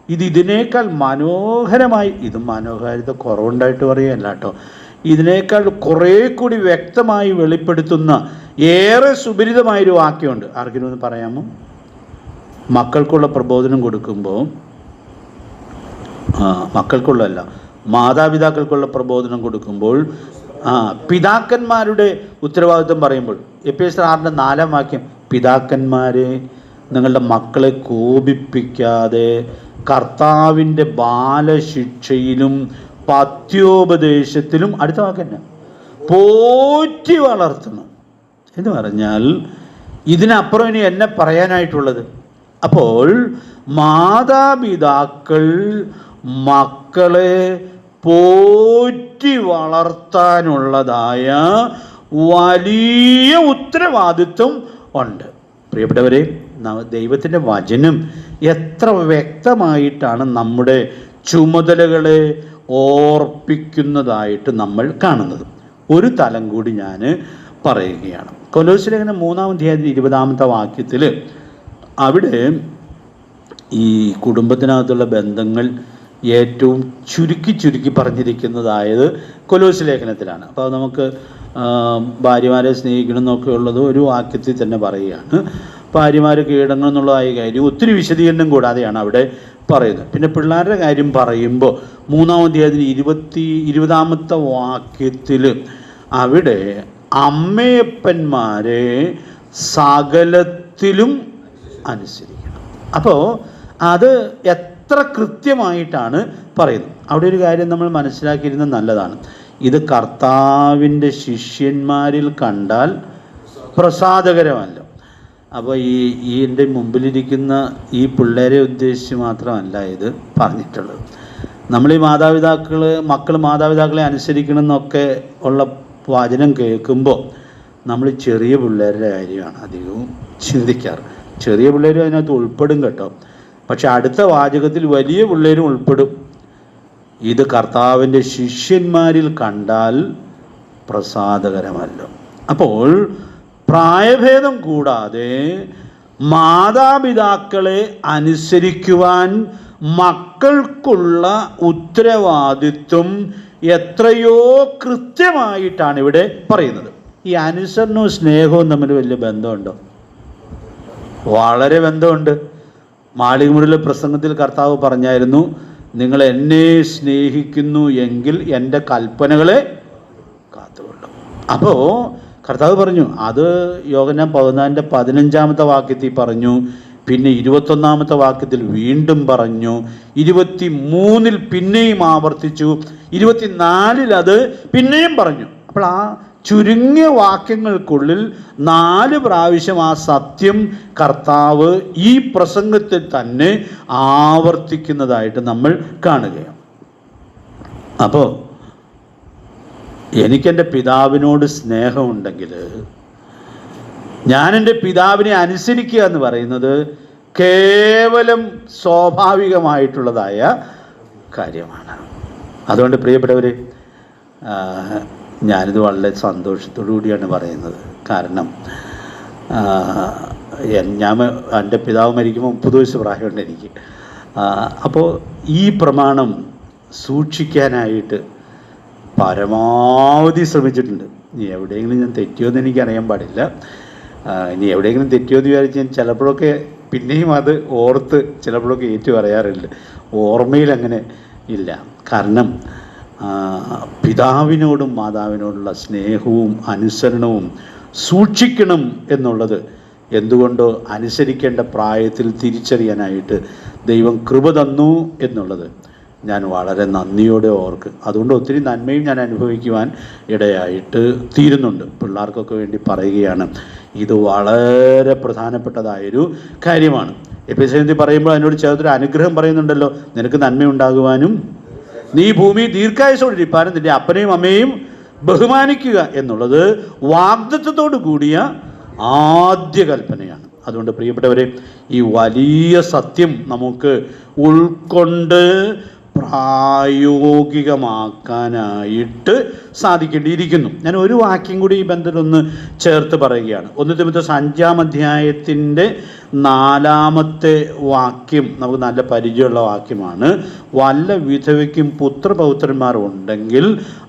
ഇതിനേക്കാൾ മനോഹരമായി, ഇത് മനോഹാരിത കുറവുണ്ടായിട്ട് പറയുകയല്ല കേട്ടോ, ഇതിനേക്കാൾ കുറേ കൂടി വ്യക്തമായി വെളിപ്പെടുത്തുന്ന ഏറെ സുപരിതമായൊരു വാക്യമുണ്ട്. ആർക്കെങ്കിലും ഒന്ന് പറയാമോ? മക്കൾക്കുള്ള പ്രബോധനം കൊടുക്കുമ്പോൾ, മക്കൾക്കുള്ളതല്ല, മാതാപിതാക്കൾക്കുള്ള പ്രബോധനം കൊടുക്കുമ്പോൾ പിതാക്കന്മാരുടെ ഉത്തരവാദിത്വം പറയുമ്പോൾ എഫെസ്യർ 6:4 വാക്യം, പിതാക്കന്മാരെ നിങ്ങളുടെ മക്കളെ കോപിപ്പിക്കാതെ കർത്താവിൻ്റെ ബാലശിക്ഷയിലും പഥ്യോപദേശത്തിലും, അടുത്ത വാക്ക് തന്നെ, പോറ്റി വളർത്തണം എന്ന് പറഞ്ഞാൽ ഇതിനപ്പുറം ഇനി എന്നെ പറയാനായിട്ടുള്ളത്? അപ്പോൾ മാതാപിതാക്കൾ മക്കളെ പോറ്റി വളർത്താനുള്ളതായ വലിയ ഉത്തരവാദിത്വം ഉണ്ട്. പ്രിയപ്പെട്ടവരെ, ദൈവത്തിൻ്റെ വചനം എത്ര വ്യക്തമായിട്ടാണ് നമ്മുടെ ചുമതലകളെ ഓർപ്പിക്കുന്നതായിട്ട് നമ്മൾ കാണുന്നത്. ഒരു തലം കൂടി ഞാൻ പറയുകയാണ്. കൊലോസ്യ ലേഖനം 3-ാം അധ്യായത്തിൽ 20-ാമത്തെ വാക്യത്തിൽ അവിടെ ഈ കുടുംബത്തിനകത്തുള്ള ബന്ധങ്ങൾ ഏറ്റവും ചുരുക്കി പറഞ്ഞിരിക്കുന്നതായത് കൊലോസ്യ ലേഖനത്തിലാണ്. അപ്പോൾ അത് നമുക്ക് ഭാര്യമാരെ സ്നേഹിക്കണം എന്നൊക്കെ ഉള്ളത് ഒരു വാക്യത്തിൽ തന്നെ പറയുകയാണ്. ഭാര്യമാർ കീഴടങ്ങണം എന്നുള്ളതായ കാര്യം ഒത്തിരി വിശദീകരണം കൂടാതെയാണ് അവിടെ പറയുന്നത്. പിന്നെ പിള്ളേരുടെ കാര്യം പറയുമ്പോൾ 3-ാം അധ്യായത്തിൽ 20-ാമത്തെ വാക്യത്തിൽ അവിടെ അമ്മയപ്പന്മാരെ സകലത്തിലും അനുസരിക്കണം. അപ്പോൾ അത് എത്ര കൃത്യമായിട്ടാണ് പറയുന്നത്. അവിടെ ഒരു കാര്യം നമ്മൾ മനസ്സിലാക്കിയിരുന്നത് നല്ലതാണ്. ഇത് കർത്താവിൻ്റെ ശിഷ്യന്മാരിൽ കണ്ടാൽ പ്രസാദകരമല്ല. അപ്പോൾ ഈ എൻ്റെ മുമ്പിലിരിക്കുന്ന ഈ പിള്ളേരെ ഉദ്ദേശിച്ച് മാത്രമല്ല ഇത് പറഞ്ഞിട്ടുള്ളത്. നമ്മൾ ഈ മക്കൾ മാതാപിതാക്കളെ അനുസരിക്കണം എന്നൊക്കെ ഉള്ള വചനം കേൾക്കുമ്പോൾ നമ്മൾ ചെറിയ പിള്ളേരുടെ കാര്യമാണ് അധികവും ചിന്തിക്കാറ്. ചെറിയ പിള്ളേരും അതിനകത്ത് ഉൾപ്പെടും കേട്ടോ, പക്ഷെ അടുത്ത വാചകത്തിൽ വലിയ പിള്ളേരും ഉൾപ്പെടും. ഇത് കർത്താവിൻ്റെ ശിഷ്യന്മാരിൽ കണ്ടാൽ പ്രസാദകരമല്ല. അപ്പോൾ പ്രായഭേദം കൂടാതെ മാതാപിതാക്കളെ അനുസരിക്കുവാൻ മക്കൾക്കുള്ള ഉത്തരവാദിത്വം എത്രയോ കൃത്യമായിട്ടാണ് ഇവിടെ പറയുന്നത്. ഈ അനുസരണവും സ്നേഹവും തമ്മിൽ വലിയ ബന്ധമുണ്ടോ? വളരെ ബന്ധമുണ്ട്. മാളികമുറിയിലെ പ്രസംഗത്തിൽ കർത്താവ് പറഞ്ഞായിരുന്നു, നിങ്ങൾ എന്നെ സ്നേഹിക്കുന്നു എങ്കിൽ എൻ്റെ കൽപ്പനകളെ കാത്തുകൊള്ളും. അപ്പോൾ കർത്താവ് പറഞ്ഞു, അത് യോഹന്നാൻ 15-ാമത്തെ വാക്യത്തിൽ പറഞ്ഞു, പിന്നെ 21-ാമത്തെ വാക്യത്തിൽ വീണ്ടും പറഞ്ഞു, 23-ൽ പിന്നെയും ആവർത്തിച്ചു, 24-ൽ അത് പിന്നെയും പറഞ്ഞു. അപ്പോൾ ആ ചുരുങ്ങിയ വാക്യങ്ങൾക്കുള്ളിൽ 4 പ്രാവശ്യം ആ സത്യം കർത്താവ് ഈ പ്രസംഗത്തിൽ തന്നെ ആവർത്തിക്കുന്നതായിട്ട് നമ്മൾ കാണുകയാണ്. അപ്പോൾ എനിക്കെൻ്റെ പിതാവിനോട് സ്നേഹമുണ്ടെങ്കിൽ ഞാൻ എൻ്റെ പിതാവിനെ അനുസരിക്കുക എന്ന് പറയുന്നത് കേവലം സ്വാഭാവികമായിട്ടുള്ളതായ കാര്യമാണ്. അതുകൊണ്ട് പ്രിയപ്പെട്ടവരെ, ഞാനിത് വളരെ സന്തോഷത്തോടു കൂടിയാണ് പറയുന്നത്. കാരണം എൻ്റെ പിതാവ് മരിക്കുമ്പോൾ 30 വയസ്സ് പ്രായമുണ്ട് എനിക്ക്. അപ്പോൾ ഈ പ്രമാണം സൂക്ഷിക്കാനായിട്ട് പരമാവധി ശ്രമിച്ചിട്ടുണ്ട്. ഇനി എവിടെയെങ്കിലും ഞാൻ തെറ്റിയോന്ന് എനിക്കറിയാൻ പാടില്ല. ഇനി എവിടെയെങ്കിലും തെറ്റിയോന്ന് വിചാരിച്ച് ഞാൻ ചിലപ്പോഴൊക്കെ പിന്നെയും അത് ഓർത്ത് ചിലപ്പോഴൊക്കെ ഏറ്റു പറയാറില്ല. ഓർമ്മയിൽ അങ്ങനെ ഇല്ല. കാരണം പിതാവിനോടും മാതാവിനോടുള്ള സ്നേഹവും അനുസരണവും സൂക്ഷിക്കണം എന്നുള്ളത് എന്തുകൊണ്ടോ അനുസരിക്കേണ്ട പ്രായത്തിൽ തിരിച്ചറിയാനായിട്ട് ദൈവം കൃപ തന്നു എന്നുള്ളത് ഞാൻ വളരെ നന്ദിയോടെ ഓർക്ക്. അതുകൊണ്ട് ഒത്തിരി നന്മയും ഞാൻ അനുഭവിക്കുവാൻ ഇടയായിട്ട് തീരുന്നുണ്ട്. പിള്ളേർക്കൊക്കെ വേണ്ടി പറയുകയാണ്, ഇത് വളരെ പ്രധാനപ്പെട്ടതായൊരു കാര്യമാണ്. എഫെസ്യരിൽ പറയുമ്പോൾ അതിനോട് ചേർത്തൊരു അനുഗ്രഹം പറയുന്നുണ്ടല്ലോ, നിനക്ക് നന്മയുണ്ടാകുവാനും നീ ഭൂമി ദീർഘായുസ്സോടിരിപ്പാനും നിന്റെ അപ്പനെയും അമ്മയെയും ബഹുമാനിക്കുക എന്നുള്ളത് വാഗ്ദത്തത്തോടു കൂടിയ ആദ്യ കൽപ്പനയാണ്. അതുകൊണ്ട് പ്രിയപ്പെട്ടവരെ, ഈ വലിയ സത്യം നമുക്ക് ഉൾക്കൊണ്ട് പ്രായോഗികമാക്കാനായിട്ട് സാധിക്കേണ്ടിയിരിക്കുന്നു. ഞാൻ ഒരു വാക്യം കൂടി ഈ ബന്ധത്തിലൊന്ന് ചേർത്ത് പറയുകയാണ്. 1 തിമോഥെയോസ് 5-ാം അധ്യായത്തിൻ്റെ 4-ാമത്തെ വാക്യം നമുക്ക് നല്ല പരിചയമുള്ള വാക്യമാണ്. വല്ല വിധവയ്ക്കും പുത്രപൗത്രന്മാർ ഉണ്ടെങ്കിൽ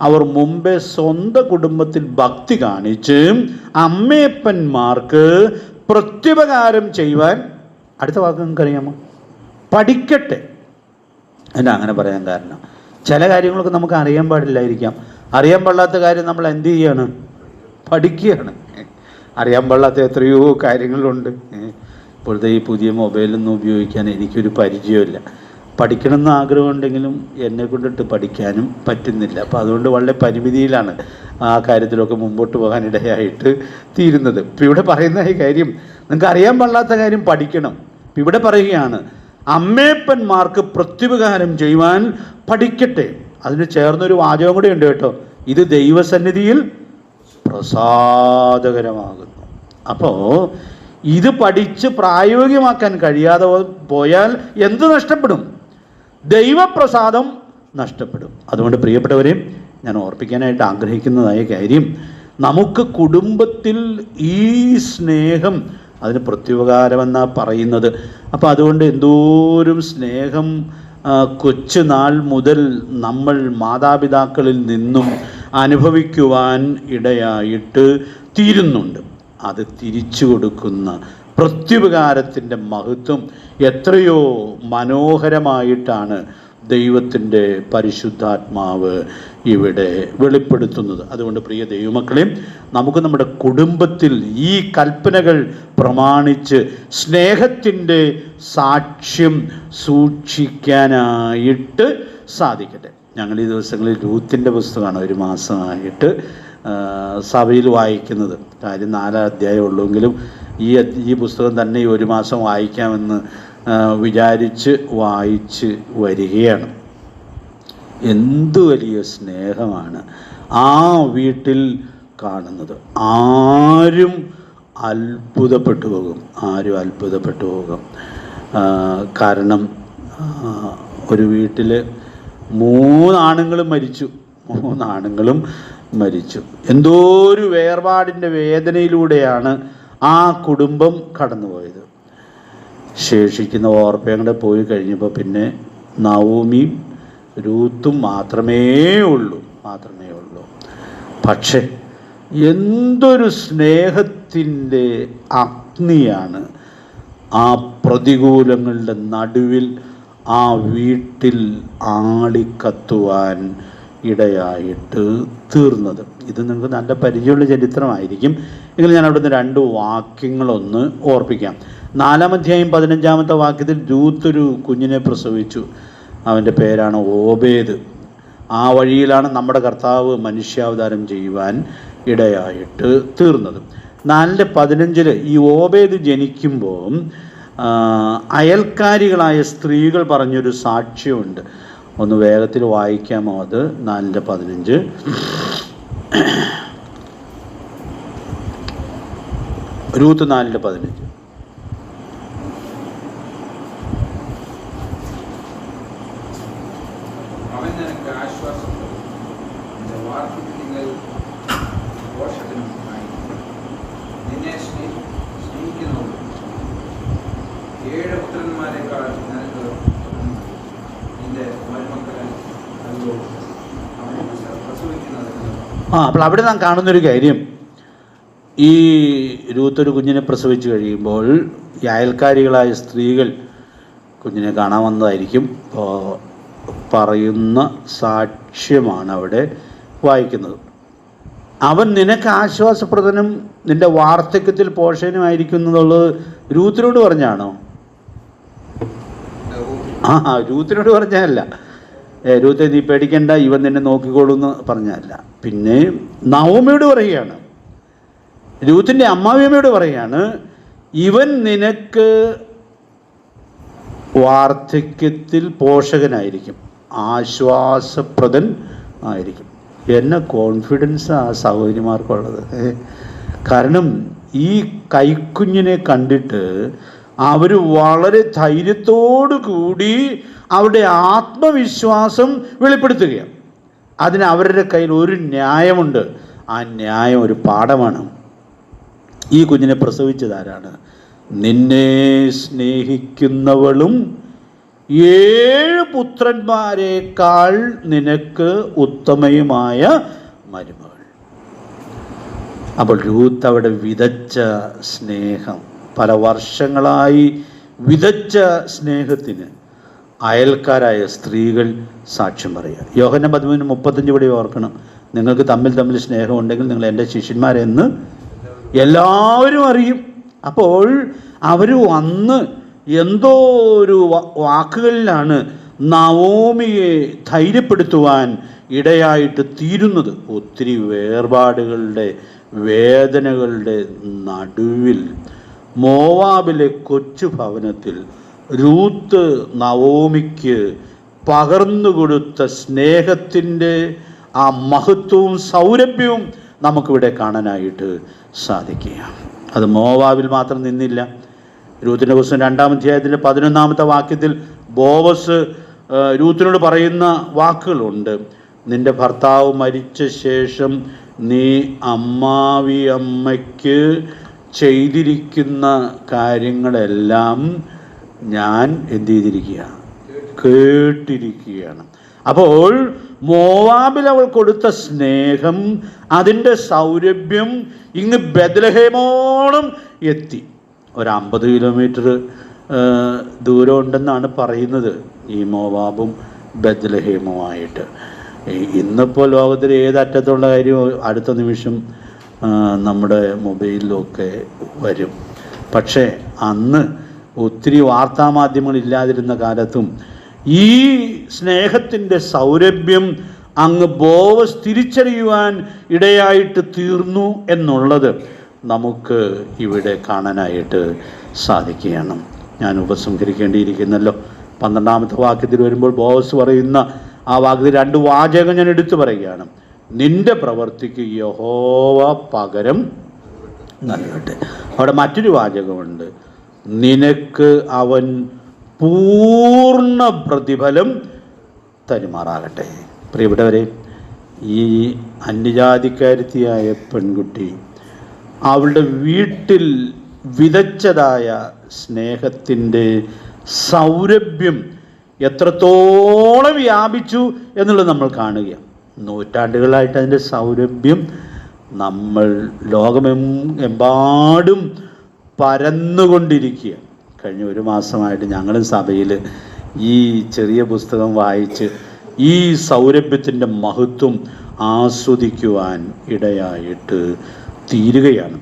അവർ മുമ്പേ സ്വന്തം കുടുംബത്തിൽ ഭക്തി കാണിച്ച് അമ്മയപ്പന്മാർക്ക് പ്രത്യുപകാരം ചെയ്യുവാൻ, അടുത്ത വാക്ക് നിങ്ങൾക്കറിയാമോ? പഠിക്കട്ടെ. എന്നാ അങ്ങനെ പറയാൻ കാരണം, ചില കാര്യങ്ങളൊക്കെ നമുക്ക് അറിയാൻ പാടില്ലായിരിക്കാം. അറിയാൻ പാടില്ലാത്ത കാര്യം നമ്മൾ എന്ത് ചെയ്യാണ്? പഠിക്കുകയാണ്. അറിയാൻ പാടില്ലാത്ത എത്രയോ കാര്യങ്ങളുണ്ട്. ഇപ്പോഴത്തെ ഈ പുതിയ മൊബൈലൊന്നും ഉപയോഗിക്കാൻ എനിക്കൊരു പരിചയമില്ല. പഠിക്കണമെന്ന് ആഗ്രഹമുണ്ടെങ്കിലും എന്നെ കൊണ്ടിട്ട് പഠിക്കാനും പറ്റുന്നില്ല. അപ്പോൾ അതുകൊണ്ട് വളരെ പരിമിതിയിലാണ് ആ കാര്യത്തിലൊക്കെ മുമ്പോട്ട് പോകാനിടയായിട്ട് തീരുന്നത്. ഇപ്പം ഇവിടെ പറയുന്ന ഈ കാര്യം, നിങ്ങൾക്ക് അറിയാൻ പാടില്ലാത്ത കാര്യം പഠിക്കണം. ഇപ്പം ഇവിടെ പറയുകയാണ്, അമ്മേപ്പന്മാർക്ക് പ്രത്യുപകാരം ചെയ്യുവാൻ പഠിക്കട്ടെ. അതിന് ചേർന്നൊരു വാചകം കൂടെ ഉണ്ട് കേട്ടോ, ഇത് ദൈവസന്നിധിയിൽ പ്രസാദകരമാകുന്നു. അപ്പോൾ ഇത് പഠിച്ച് പ്രായോഗികമാക്കാൻ കഴിയാതെ പോയാൽ എന്ത് നഷ്ടപ്പെടും? ദൈവപ്രസാദം നഷ്ടപ്പെടും. അതുകൊണ്ട് പ്രിയപ്പെട്ടവരെ, ഞാൻ ഓർപ്പിക്കാനായിട്ട് ആഗ്രഹിക്കുന്നതായ കാര്യം, നമുക്ക് കുടുംബത്തിൽ ഈ സ്നേഹം, അതിന് പ്രത്യുപകാരമെന്നാണ് പറയുന്നത്. അപ്പോൾ അതുകൊണ്ട് എന്തോരം സ്നേഹം കൊച്ചുനാൾ മുതൽ നമ്മൾ മാതാപിതാക്കളിൽ നിന്നും അനുഭവിക്കുവാൻ ഇടയായിട്ട് തീരുന്നുണ്ട്. അത് തിരിച്ചു കൊടുക്കുന്ന പ്രത്യുപകാരത്തിൻ്റെ മഹത്വം എത്രയോ മനോഹരമായിട്ടാണ് ദൈവത്തിൻ്റെ പരിശുദ്ധാത്മാവ് ഇവിടെ വെളിപ്പെടുത്തുന്നത്. അതുകൊണ്ട് പ്രിയ ദൈവമക്കളെ, നമുക്ക് നമ്മുടെ കുടുംബത്തിൽ ഈ കൽപ്പനകൾ പ്രമാണിച്ച് സ്നേഹത്തിൻ്റെ സാക്ഷ്യം സൂക്ഷിക്കാനായിട്ട് സാധിക്കട്ടെ. ഞങ്ങൾ ഈ ദിവസങ്ങളിൽ രൂത്തിൻ്റെ പുസ്തകമാണ് ഒരു മാസമായിട്ട് സഭയിൽ വായിക്കുന്നത്. കാര്യം 4 അധ്യായം ഉള്ളൂവെങ്കിലും ഈ പുസ്തകം തന്നെ ഈ ഒരു മാസം വായിക്കാമെന്ന് വിചാരിച്ച് വായിച്ച് വരികയാണ്. എന്തു വലിയ സ്നേഹമാണ് ആ വീട്ടിൽ കാണുന്നത്. ആരും അത്ഭുതപ്പെട്ടു പോകും. കാരണം ഒരു വീട്ടിൽ 3 ആണുങ്ങളും മരിച്ചു. എന്തോ ഒരു വേർപാടിൻ്റെ വേദനയിലൂടെയാണ് ആ കുടുംബം കടന്നുപോയത്. ശേഷിക്കുന്ന ഓർപ്പയുടെ പോയി കഴിഞ്ഞപ്പോൾ പിന്നെ നവോമിയും രൂത്തും മാത്രമേ ഉള്ളൂ. പക്ഷേ എന്തൊരു സ്നേഹത്തിൻ്റെ അഗ്നിയാണ് ആ പ്രതികൂലങ്ങളുടെ നടുവിൽ ആ വീട്ടിൽ ആളിക്കത്തുവാൻ ഇടയായിട്ട് തീർന്നത്. ഇത് നിങ്ങൾക്ക് നല്ല പരിചയമുള്ള ചരിത്രമായിരിക്കും. എങ്കിലും ഞാൻ അവിടുന്ന് 2 വാക്യങ്ങളൊന്ന് ഓർപ്പിക്കാം. 4-ാം അധ്യായം 15-ാമത്തെ വാക്യത്തിൽ രൂത്ത് ഒരു കുഞ്ഞിനെ പ്രസവിച്ചു. അവൻ്റെ പേരാണ് ഓബേദ്. ആ വഴിയിലാണ് നമ്മുടെ കർത്താവ് മനുഷ്യാവതാരം ചെയ്യുവാൻ ഇടയായിട്ട് തീർന്നത്. 4:15 ഈ ഓബേദ് ജനിക്കുമ്പോൾ അയൽക്കാരികളായ സ്ത്രീകൾ പറഞ്ഞൊരു സാക്ഷ്യമുണ്ട്. ഒന്ന് വേഗത്തിൽ വായിക്കാമോ? അത് 4:15. രൂത്ത് 4:15. അപ്പോൾ അവിടെ നാം കാണുന്നൊരു കാര്യം, ഈ രൂത്ത് ഒരു കുഞ്ഞിനെ പ്രസവിച്ച് കഴിയുമ്പോൾ ഈ അയൽക്കാരികളായ സ്ത്രീകൾ കുഞ്ഞിനെ കാണാൻ വന്നതായിരിക്കും. പറയുന്ന സാക്ഷ്യമാണ് അവിടെ വായിക്കുന്നത്. അവൻ നിനക്ക് ആശ്വാസപ്രദനും നിന്റെ വാർദ്ധക്യത്തിൽ പോഷകനുമായിരിക്കുന്നുള്ളത് രൂത്തിനോട് പറഞ്ഞാണോ? രൂത്തിനോട് പറഞ്ഞല്ല. രൂത്തെ നീ പേടിക്കണ്ട, ഇവൻ നിന്നെ നോക്കിക്കോളൂന്ന് പറഞ്ഞല്ല. പിന്നെ നവോമിയോട് പറയുകയാണ്, രൂത്തിൻ്റെ അമ്മാവിയമ്മയോട് പറയുകയാണ്, ഇവൻ നിനക്ക് വാർദ്ധക്യത്തിൽ പോഷകനായിരിക്കും, ആശ്വാസപ്രദൻ ആയിരിക്കും. എന്നെ കോൺഫിഡൻസ് ആ സഹോദരിമാർക്കുള്ളത്. കാരണം ഈ കൈക്കുഞ്ഞിനെ കണ്ടിട്ട് അവർ വളരെ ധൈര്യത്തോടു കൂടി അവരുടെ ആത്മവിശ്വാസം വെളിപ്പെടുത്തുകയാണ്. അതിന് അവരുടെ കയ്യിൽ ഒരു ന്യായമുണ്ട്. ആ ന്യായം ഒരു പാഠമാണ്. ഈ കുഞ്ഞിനെ പ്രസവിച്ചതാരാണ്? നിന്നെ സ്നേഹിക്കുന്നവളും 7 പുത്രന്മാരെക്കാൾ നിനക്ക് ഉത്തമയുമായ മരുമകൾ. അപ്പോൾ രൂത്ത് അവിടെ വിതച്ച സ്നേഹം, പല വർഷങ്ങളായി വിതച്ച സ്നേഹത്തിന് അയൽക്കാരായ സ്ത്രീകൾ സാക്ഷ്യം പറയുക. യോഹന്നാൻ 13:35 ഇവിടെ ഓർക്കണം, നിങ്ങൾക്ക് തമ്മിൽ സ്നേഹമുണ്ടെങ്കിൽ നിങ്ങൾ എൻ്റെ ശിഷ്യന്മാരെന്ന് എല്ലാവരും അറിയും. അപ്പോൾ അവർ വന്ന് എന്തോ ഒരു വാക്കുകളിലാണ് നവോമിയെ ധൈര്യപ്പെടുത്തുവാൻ ഇടയായിട്ട് തീരുന്നത്. ഒത്തിരി വേർപാടുകളുടെ വേദനകളുടെ നടുവിൽ മോവാബിലെ കൊച്ചു ഭവനത്തിൽ രൂത്ത് നവോമിക്ക് പകർന്നുകൊടുത്ത സ്നേഹത്തിൻ്റെ ആ മഹത്വവും സൗരഭ്യവും നമുക്കിവിടെ കാണാനായിട്ട് സാധിക്കുകയാണ്. അത് മോവാബിൽ മാത്രം നിന്നില്ല. രൂത്തിൻ്റെ പുസ്തകം 2-ാം അധ്യായത്തിൻ്റെ 11-ാമത്തെ വാക്യത്തിൽ ബോവസ് രൂത്തിനോട് പറയുന്ന വാക്കുകളുണ്ട്. നിന്റെ ഭർത്താവ് മരിച്ച ശേഷം നീ അമ്മാവിയമ്മയ്ക്ക് ചെയ്തിരിക്കുന്ന കാര്യങ്ങളെല്ലാം ഞാൻ എന്ത് ചെയ്തിരിക്കുക, കേട്ടിരിക്കുകയാണ്. അപ്പോൾ മോവാബിൽ അവൾ കൊടുത്ത സ്നേഹം, അതിൻ്റെ സൗരഭ്യം ഇങ്ങ് ബെത്ലഹേമോളം എത്തി. 50 കിലോമീറ്റർ ദൂരം ഉണ്ടെന്നാണ് പറയുന്നത് ഈ മോവാബും ബെത്ലഹേമുമായിട്ട്. ഇന്നിപ്പോൾ ലോകത്തിൽ ഏതറ്റത്തുള്ള കാര്യം അടുത്ത നിമിഷം നമ്മുടെ മൊബൈലിലൊക്കെ വരും. പക്ഷേ അന്ന് ഒത്തിരി വാർത്താമാധ്യമങ്ങൾ ഇല്ലാതിരുന്ന കാലത്തും ഈ സ്നേഹത്തിൻ്റെ സൗരഭ്യം അങ്ങ് ബോവസ് തിരിച്ചറിയുവാൻ ഇടയായിട്ട് തീർന്നു എന്നുള്ളത് നമുക്ക് ഇവിടെ കാണാനായിട്ട് സാധിക്കുകയാണ്. ഞാൻ ഉപസംഹരിക്കേണ്ടിയിരിക്കുന്നല്ലോ. 12-ാമത്തെ വാക്യത്തിൽ വരുമ്പോൾ ബോവസ് പറയുന്ന ആ വാക്യത്തിൽ 2 വാചകം ഞാൻ എടുത്തു പറയുകയാണ്. നിന്റെ പ്രവൃത്തിക്ക് യഹോവ പകരം നൽകട്ടെ. അവിടെ മറ്റൊരു വാചകമുണ്ട്, നിനക്ക് അവൻ പൂർണ്ണ പ്രതിഫലം തരുമാറാകട്ടെ. പ്രിയപ്പെട്ടവരെ, ഈ അന്യജാതിക്കാരത്തിയായ പെൺകുട്ടി അവളുടെ വീട്ടിൽ വിതച്ചതായ സ്നേഹത്തിൻ്റെ സൗരഭ്യം എത്രത്തോളം വ്യാപിച്ചു എന്നുള്ളത് നമ്മൾ കാണുക. നൂറ്റാണ്ടുകളായിട്ട് അതിൻ്റെ സൗരഭ്യം നമ്മൾ ലോകമെമ്പാടും പരന്നുകൊണ്ടിരിക്കുക. കഴിഞ്ഞ 1 മാസമായിട്ട് ഞങ്ങളും സഭയിൽ ഈ ചെറിയ പുസ്തകം വായിച്ച് ഈ സൗരഭ്യത്തിൻ്റെ മഹത്വം ആസ്വദിക്കുവാൻ ഇടയായിട്ട് തീരുകയാണ്.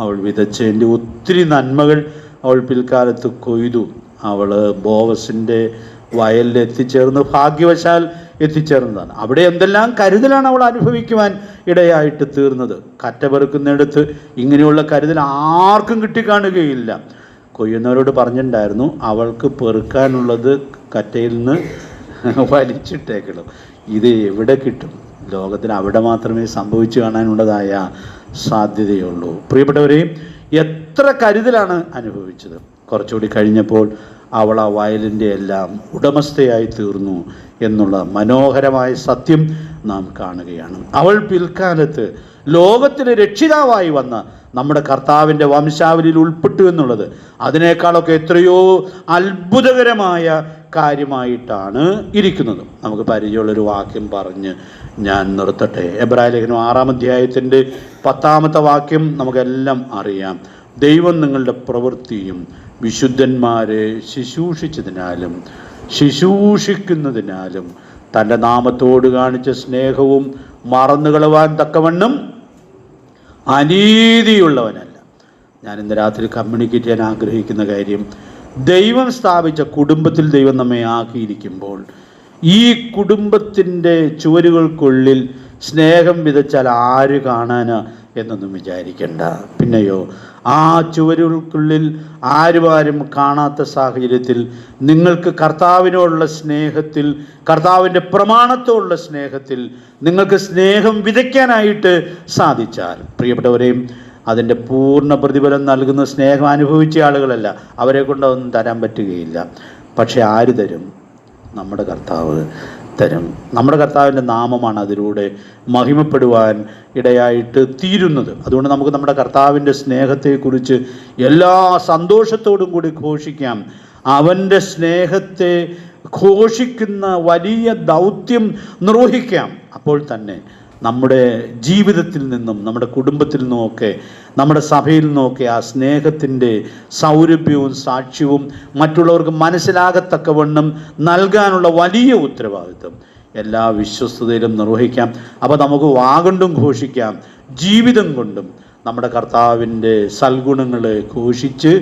അവൾ വിതച്ചതിൻ്റെ ഒത്തിരി നന്മകൾ അവൾ പിൽക്കാലത്ത് കൊയ്തു. അവൾ ബോവസിൻ്റെ വയലിൽ എത്തിച്ചേർന്ന് ഭാഗ്യവശാൽ എത്തിച്ചേർന്നതാണ്. അവിടെ എന്തെല്ലാം കരുതലാണ് അവൾ അനുഭവിക്കുവാൻ ഇടയായിട്ട് തീർന്നത്. കറ്റ പെറുക്കുന്നിടത്ത് ഇങ്ങനെയുള്ള കരുതൽ ആർക്കും കിട്ടിക്കാണുകയില്ല. കൊയ്യുന്നവരോട് പറഞ്ഞിട്ടുണ്ടായിരുന്നു, അവൾക്ക് പെറുക്കാനുള്ളത് കറ്റയിൽ നിന്ന് വലിച്ചിട്ടേക്കണം. ഇത് എവിടെ കിട്ടും? ലോകത്തിന് അവിടെ മാത്രമേ സംഭവിച്ചു കാണാനുള്ളതായ സാധ്യതയുള്ളൂ. പ്രിയപ്പെട്ടവരെ, എത്ര കരുതലാണ് അനുഭവിച്ചത്. കുറച്ചുകൂടി കഴിഞ്ഞപ്പോൾ അവൾ ആ വയലിൻ്റെ എല്ലാം ഉടമസ്ഥയായി തീർന്നു എന്നുള്ള മനോഹരമായ സത്യം നാം കാണുകയാണ്. അവൾ പിൽക്കാലത്ത് ലോകത്തിന് രക്ഷിതാവായി വന്ന നമ്മുടെ കർത്താവിൻ്റെ വംശാവലിയിൽ ഉൾപ്പെട്ടു എന്നുള്ളത് അതിനേക്കാളൊക്കെ എത്രയോ അത്ഭുതകരമായ കാര്യമായിട്ടാണ് ഇരിക്കുന്നത്. നമുക്ക് പരിചയമുള്ളൊരു വാക്യം പറഞ്ഞ് ഞാൻ നിർത്തട്ടെ. എബ്രായ ലേഖനം 6-ാം അധ്യായത്തിൻ്റെ 10-ാമത്തെ വാക്യം നമുക്കെല്ലാം അറിയാം. ദൈവം നിങ്ങളുടെ പ്രവൃത്തിയും വിശുദ്ധന്മാരെ ശുശ്രൂഷിച്ചതിനാലും ശുശ്രൂഷിക്കുന്നതിനാലും തൻ്റെ നാമത്തോട് കാണിച്ച സ്നേഹവും മറന്നുകളവാൻ തക്കവണ്ണം അനീതിയുള്ളവനല്ല. ഞാൻ ഇന്ന് രാത്രി കമ്മ്യൂണിക്കേറ്റ് ചെയ്യാൻ ആഗ്രഹിക്കുന്ന കാര്യം, ദൈവം സ്ഥാപിച്ച കുടുംബത്തിൽ ദൈവം നമ്മെ ആക്കിയിരിക്കുമ്പോൾ ഈ കുടുംബത്തിൻ്റെ ചുവരുകൾക്കുള്ളിൽ സ്നേഹം വിതച്ചാൽ ആര് കാണാനാ എന്നൊന്നും വിചാരിക്കണ്ട. പിന്നെയോ, ആ ചുവരുകൾക്കുള്ളിൽ ആരും കാണാത്ത സാഹചര്യത്തിൽ നിങ്ങൾക്ക് കർത്താവിനോടുള്ള സ്നേഹത്തിൽ, കർത്താവിൻ്റെ പ്രമാണത്തോടുള്ള സ്നേഹത്തിൽ നിങ്ങൾക്ക് സ്നേഹം വിതയ്ക്കാനായിട്ട് സാധിച്ചാൽ, പ്രിയപ്പെട്ടവരെയും, അതിൻ്റെ പൂർണ്ണ പ്രതിഫലം നൽകുന്ന സ്നേഹം അനുഭവിച്ച ആളുകളല്ല, അവരെ കൊണ്ടൊന്നും തരാൻ പറ്റുകയില്ല. പക്ഷെ ആര് തരും? നമ്മുടെ കർത്താവ് തരും. നമ്മുടെ കർത്താവിൻ്റെ നാമമാണ് അതിലൂടെ മഹിമപ്പെടുവാൻ ഇടയായിട്ട് തീരുന്നത്. അതുകൊണ്ട് നമുക്ക് നമ്മുടെ കർത്താവിൻ്റെ സ്നേഹത്തെക്കുറിച്ച് എല്ലാ സന്തോഷത്തോടും കൂടി ഘോഷിക്കാം. അവൻ്റെ സ്നേഹത്തെ ഘോഷിക്കുന്ന വലിയ ദൗത്യം നിർവഹിക്കാം. അപ്പോൾ തന്നെ നമ്മുടെ ജീവിതത്തിൽ നിന്നും, നമ്മുടെ കുടുംബത്തിൽ നിന്നുമൊക്കെ, നമ്മുടെ സഭയിൽ നിന്നുമൊക്കെ ആ സ്നേഹത്തിൻ്റെ സൗരഭ്യവും സാക്ഷ്യവും മറ്റുള്ളവർക്ക് മനസ്സിലാകത്തക്കവണ്ണം നൽകാനുള്ള വലിയ ഉത്തരവാദിത്വം എല്ലാ വിശ്വസ്തതയിലും നിർവഹിക്കാം. അപ്പോൾ നമുക്ക് വാഗൊണ്ടും ഘോഷിക്കാം, ജീവിതം കൊണ്ടും നമ്മുടെ കർത്താവിൻ്റെ സൽഗുണങ്ങളെ ഘോഷിച്ച്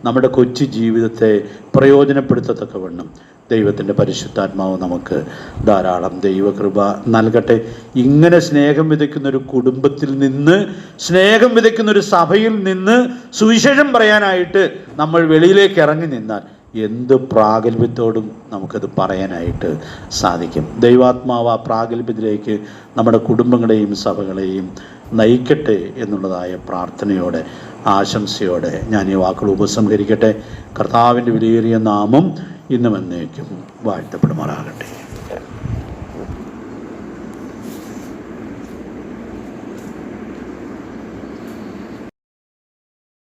നമ്മുടെ കൊച്ചു ജീവിതത്തെ പ്രയോജനപ്പെടുത്തത്തക്കവണ്ണം ദൈവത്തിൻ്റെ പരിശുദ്ധാത്മാവ് നമുക്ക് ധാരാളം ദൈവകൃപ നൽകട്ടെ. ഇങ്ങനെ സ്നേഹം വിതയ്ക്കുന്നൊരു കുടുംബത്തിൽ നിന്ന്, സ്നേഹം വിതയ്ക്കുന്നൊരു സഭയിൽ നിന്ന് സുവിശേഷം പറയാനായിട്ട് നമ്മൾ വെളിയിലേക്ക് ഇറങ്ങി നിന്നാൽ എന്ത് പ്രാഗൽഭ്യത്തോടും നമുക്കത് പറയാനായിട്ട് സാധിക്കും. ദൈവാത്മാവ് ആ പ്രാഗൽഭ്യത്തിലേക്ക് നമ്മുടെ കുടുംബങ്ങളെയും സഭകളെയും നയിക്കട്ടെ എന്നുള്ളതായ പ്രാർത്ഥനയോടെ, ആശംസയോടെ ഞാൻ ഈ വാക്കുകൾ ഉപസംഹരിക്കട്ടെ. കർത്താവിൻ്റെ വിലയേറിയ നാമം ഇന്നും എന്നേക്കും വാഴ്ത്തപ്പെടുമാറാകട്ടെ.